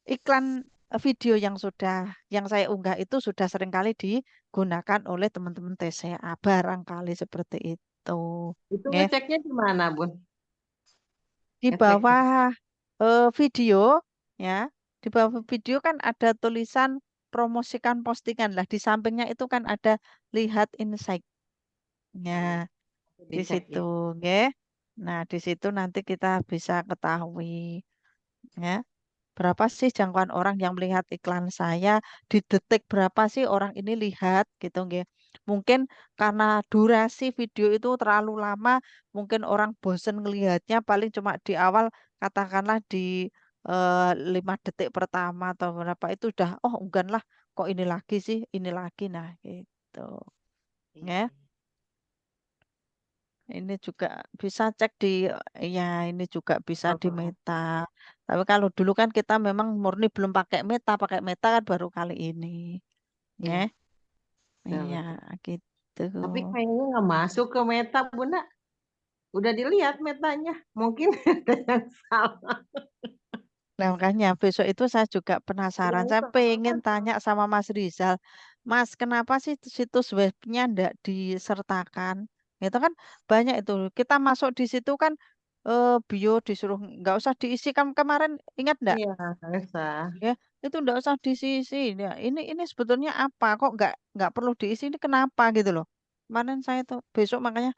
iklan video yang saya unggah itu sudah seringkali digunakan oleh teman-teman TCA barangkali seperti itu. itu Ya, ngeceknya di mana, Bun? di Ngeceknya. bawah video ya, di bawah video kan ada tulisan promosikan postingan lah. Di sampingnya itu kan ada lihat insight. Ya, di Dicek situ, ya. ya. Nah, di situ nanti kita bisa ketahui ya. Berapa sih jangkauan orang yang melihat iklan saya? Di detik berapa sih orang ini lihat gitu nggih. Mungkin karena durasi video itu terlalu lama, mungkin orang bosen ngelihatnya paling cuma di awal katakanlah di 5 detik pertama atau berapa itu udah oh enggan lah kok ini lagi sih, ini lagi nah gitu. Ya. Iya. Ini juga bisa cek di ya ini juga bisa di Oh, Meta. Tapi kalau dulu kan kita memang murni belum pakai meta kan baru kali ini. Iya, Ya, betul, iya betul. gitu. Tapi kayaknya nggak masuk ke Meta, Bunda. Udah dilihat metanya. Mungkin ada yang salah. Nah, makanya besok itu saya juga penasaran. Bilangnya Saya pengen salah. tanya sama Mas Rizal, Mas, kenapa sih situs webnya ndak disertakan? Itu kan banyak itu. Kita masuk di situ kan bio disuruh nggak usah diisi. Kan kemarin ingat ndak? Iya, Esa. Ya, itu ndak usah diisi. Ya, ini sebetulnya apa? Kok nggak perlu diisi? Ini kenapa gitu loh? Kemarin saya tuh besok makanya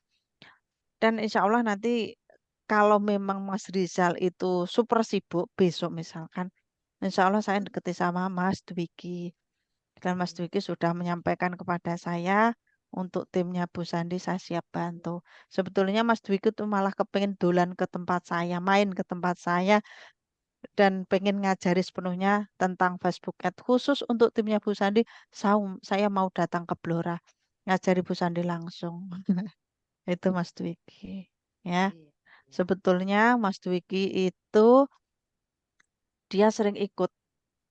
dan insya Allah nanti kalau memang Mas Rizal itu super sibuk besok misalkan. Insya Allah saya deketi sama Mas Dwiki. Dan Mas Dwiki sudah menyampaikan kepada saya untuk timnya Bu Sandi saya siap bantu. Sebetulnya Mas Dwiki tuh malah kepengen dolan ke tempat saya, main ke tempat saya dan pengen ngajari sepenuhnya tentang Facebook Ads khusus untuk timnya Bu Sandi. Saya mau datang ke Blora ngajari Bu Sandi langsung. Itu Mas Dwiki. Ya, Iya. sebetulnya Mas Dwiki itu dia sering ikut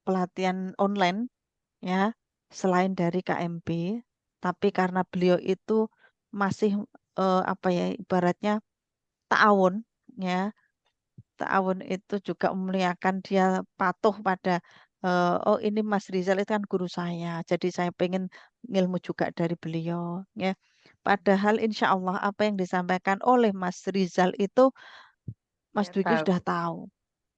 pelatihan online ya selain dari KMP tapi karena beliau itu masih apa ya ibaratnya ta'awun ya ta'awun itu juga memuliakan dia patuh pada oh ini Mas Rizal itu kan guru saya jadi saya pengen ilmu juga dari beliau ya padahal insya Allah apa yang disampaikan oleh Mas Rizal itu Mas Dia Dwiki tahu. sudah tahu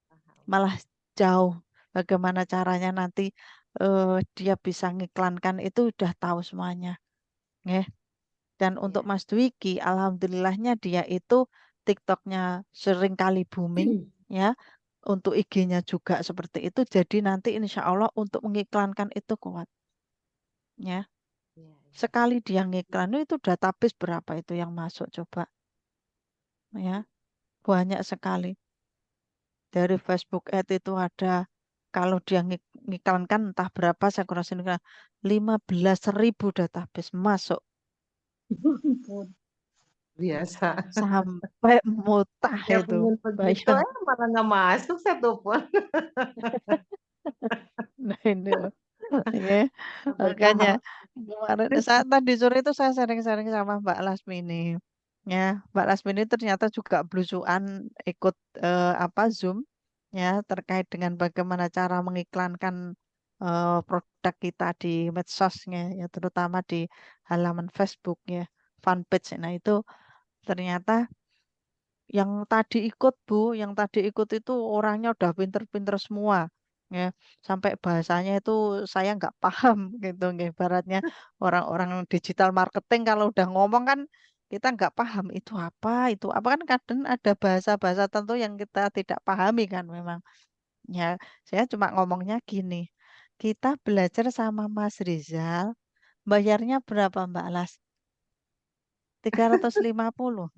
Paham. malah jauh bagaimana caranya nanti dia bisa ngiklankan itu udah tahu semuanya. Ya. Dan untuk Iya. Mas Dwiki, alhamdulillahnya dia itu TikToknya sering kali booming, ya. Untuk IG-nya juga seperti itu. Jadi nanti insya Allah untuk mengiklankan itu kuat, ya. Iya, iya. Sekali dia ngiklan itu database berapa itu yang masuk coba, ya. Banyak sekali. Dari Facebook Ad itu ada kalau dia ngiklankan entah berapa saya kurang 15.000 database masuk Biasa. sampai mutah Dia itu pengen begitu, bayang malah nggak masuk satu pun. nah ini loh ya Sampai makanya tahap. kemarin saat tadi sore itu saya sering-sering sama Mbak Lasmini ya Mbak Lasmini ternyata juga belusuan ikut apa Zoom ya terkait dengan bagaimana cara mengiklankan produk kita di medsosnya ya terutama di halaman Facebook ya fanpage nah itu ternyata yang tadi ikut Bu, yang tadi ikut itu orangnya udah pinter-pinter semua. Ya, sampai bahasanya itu saya nggak paham gitu, nggak. Ibaratnya orang-orang digital marketing kalau udah ngomong kan kita nggak paham itu apa kan kadang ada bahasa-bahasa tertentu yang kita tidak pahami kan memang. Ya, saya cuma ngomongnya gini, kita belajar sama Mas Rizal, bayarnya berapa Mbak Las? 350.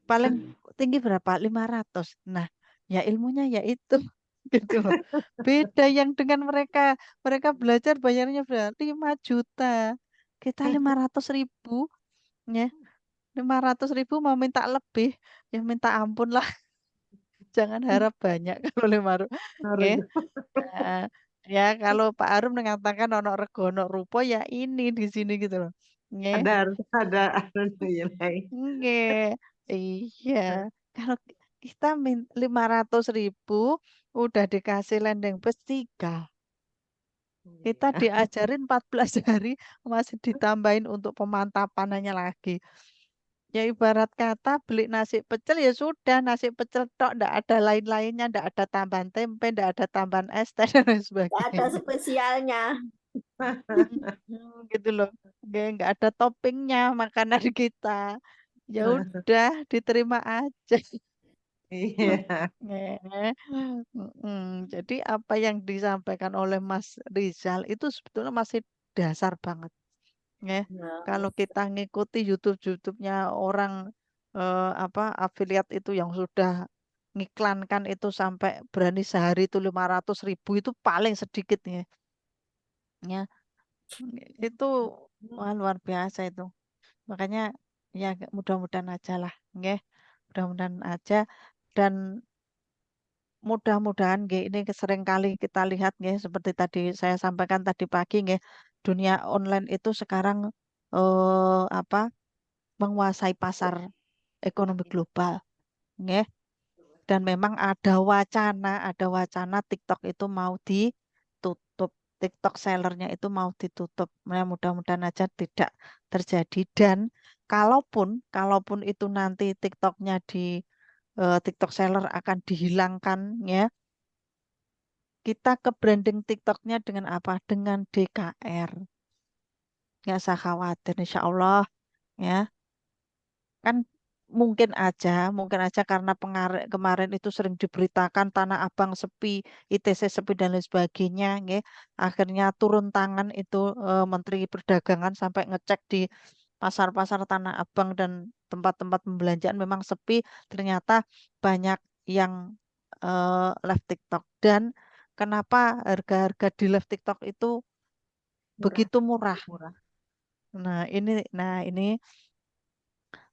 Paling tinggi berapa? 500. Nah, ya ilmunya ya itu gitu loh. Beda yang dengan mereka, mereka belajar bayarnya berapa? 5 juta. Kita 500.000, ya. 500.000 mau minta lebih, ya minta ampun lah. Jangan harap banyak kalau 500. Harus. Nggih. Nah, ya kalau Pak Arum mengatakan ono rego ono rupa ya ini di sini gitu loh. Nggih. Ada harus ada nilai. Nggih. Iya. Kalau kita 500.000 udah dikasih landing page 3. Kita Iya. diajarin 14 hari masih ditambahin untuk pemantapannya lagi. Ya ibarat kata beli nasi pecel ya sudah nasi pecel tok ndak ada lain-lainnya, ndak ada tambahan tempe, ndak ada tambahan es teh dan lain Nggak ada sebagainya. spesialnya. Gitu loh. Nggak ada toppingnya makanan kita. Ya udah diterima aja. Iya. Jadi apa yang disampaikan oleh Mas Rizal itu sebetulnya masih dasar banget. Ya. Nah, Kalau kita ngikuti YouTube-nya orang apa afiliat itu yang sudah ngiklankan itu sampai berani sehari itu 500.000 itu paling sedikit ya. Ya, itu wah, luar biasa itu. Makanya ya mudah-mudahan aja lah, nggih. Mudah-mudahan aja dan mudah-mudahan nggih, ini sering kali kita lihat nggih, seperti tadi saya sampaikan tadi pagi nggih, dunia online itu sekarang apa menguasai pasar ekonomi global nggih. Dan memang ada wacana TikTok itu mau ditutup. TikTok sellernya itu mau ditutup. Nah, mudah-mudahan aja tidak terjadi. Dan kalaupun itu nanti TikToknya TikTok seller akan dihilangkan ya, kita ke branding TikToknya dengan apa? Dengan DKR. Nggak usah khawatir, insya Allah ya. Kan mungkin aja karena kemarin itu sering diberitakan Tanah Abang sepi, ITC sepi dan lain sebagainya, nggih. Akhirnya turun tangan itu Menteri Perdagangan sampai ngecek di pasar-pasar Tanah Abang dan tempat-tempat pembelanjaan memang sepi. Ternyata banyak yang live TikTok dan kenapa harga-harga di live TikTok itu begitu murah. Nah, ini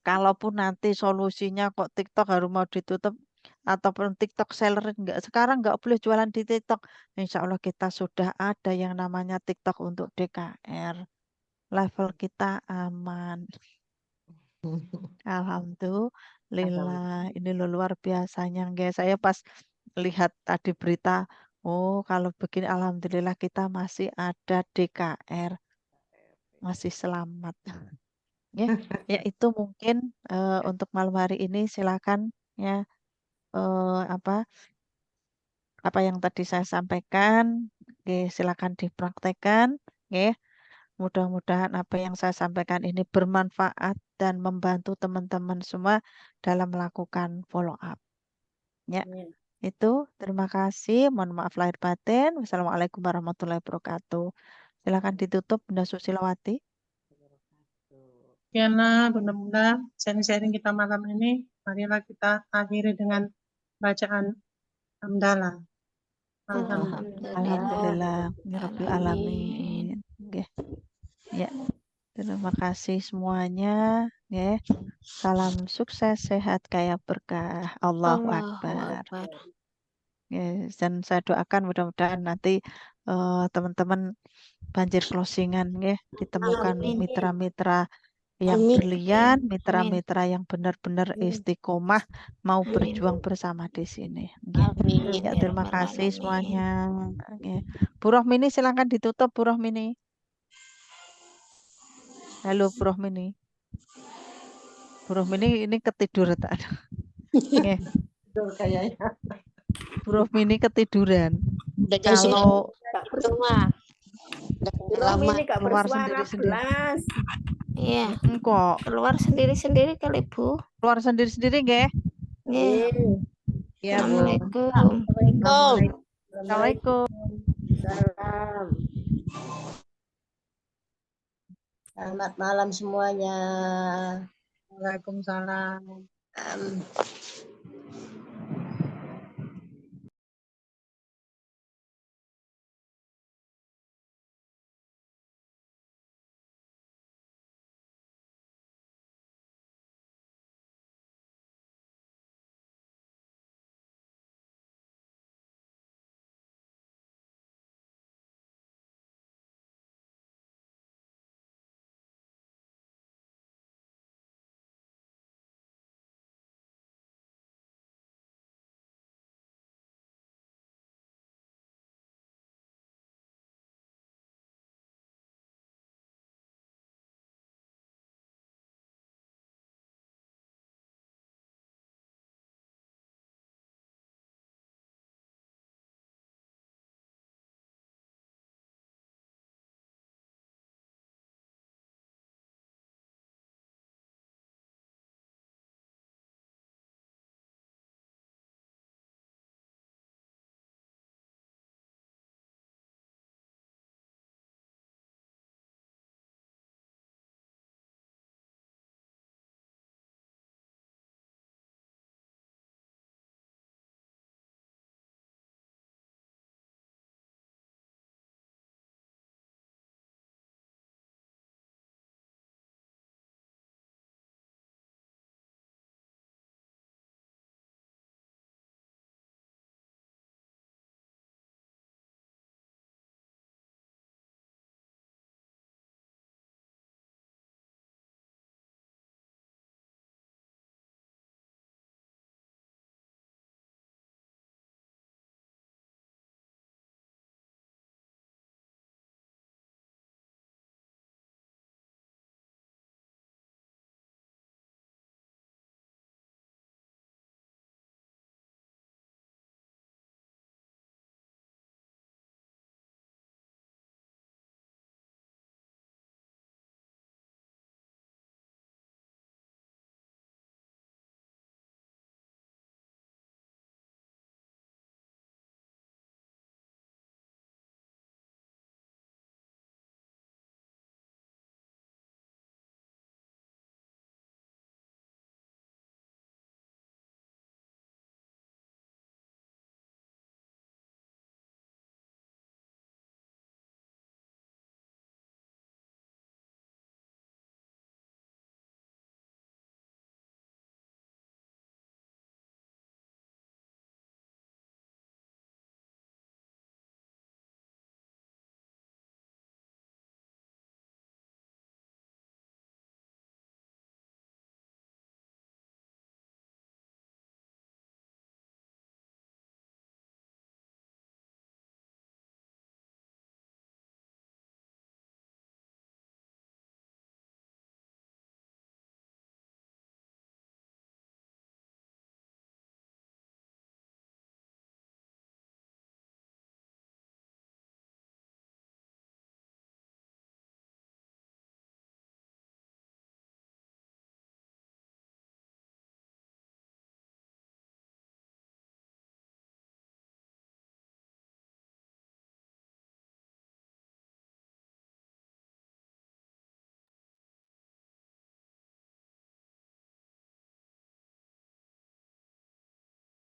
kalaupun nanti solusinya kok TikTok harus mau ditutup ataupun TikTok seller sekarang nggak boleh jualan di TikTok. Insya Allah kita sudah ada yang namanya TikTok untuk DKR. Level kita aman. Alhamdulillah. Ini luar biasanya, guys. Saya pas lihat tadi berita, oh kalau begini Alhamdulillah kita masih ada DKR, masih selamat. Ya, ya itu mungkin untuk malam hari ini silakan ya apa yang tadi saya sampaikan, oke, silakan dipraktekkan, oke. Mudah-mudahan apa yang saya sampaikan ini bermanfaat dan membantu teman-teman semua dalam melakukan follow up. Ya, Amin. itu terima kasih. Mohon maaf lahir batin. Wassalamualaikum warahmatullahi wabarakatuh. Silakan ditutup Bunda Susilawati. Sekianlah Bunda-Bunda sharing-sharing kita malam ini. Marilah kita akhiri dengan bacaan hamdalah. Alhamdulillah. Alhamdulillah, ya Rabbil Alamin. alamin. Oke. Ya, terima kasih semuanya. Ya, salam sukses, sehat, kaya berkah. Allahu Allahu Akbar. Akbar. Ya, dan saya doakan mudah-mudahan nanti teman-teman banjir closingan ya, ditemukan Amin. mitra-mitra yang Amin. brilian, Amin. mitra-mitra yang benar-benar istiqomah mau Amin. berjuang bersama di sini. Oke. Amin. Ya, Ya terima Rabbal kasih Alamin. semuanya. Oke. Bu Rohmini silakan ditutup, Bu Rohmini. Halo Bu Rohmini. Bu Rohmini ini ketiduran tak ada. Oke. Betul kayaknya. Bu Rohmini ketiduran. Udah jam Kalau itu mah udah Rom lama. ini gak keluar bersuara sendiri-sendiri. belas. Iya, Kok keluar sendiri-sendiri kali Bu. keluar sendiri-sendiri nggih? Iya. Iya, Bu. Assalamualaikum. Assalamualaikum. Salam. Selamat malam semuanya. Waalaikumsalam. Um,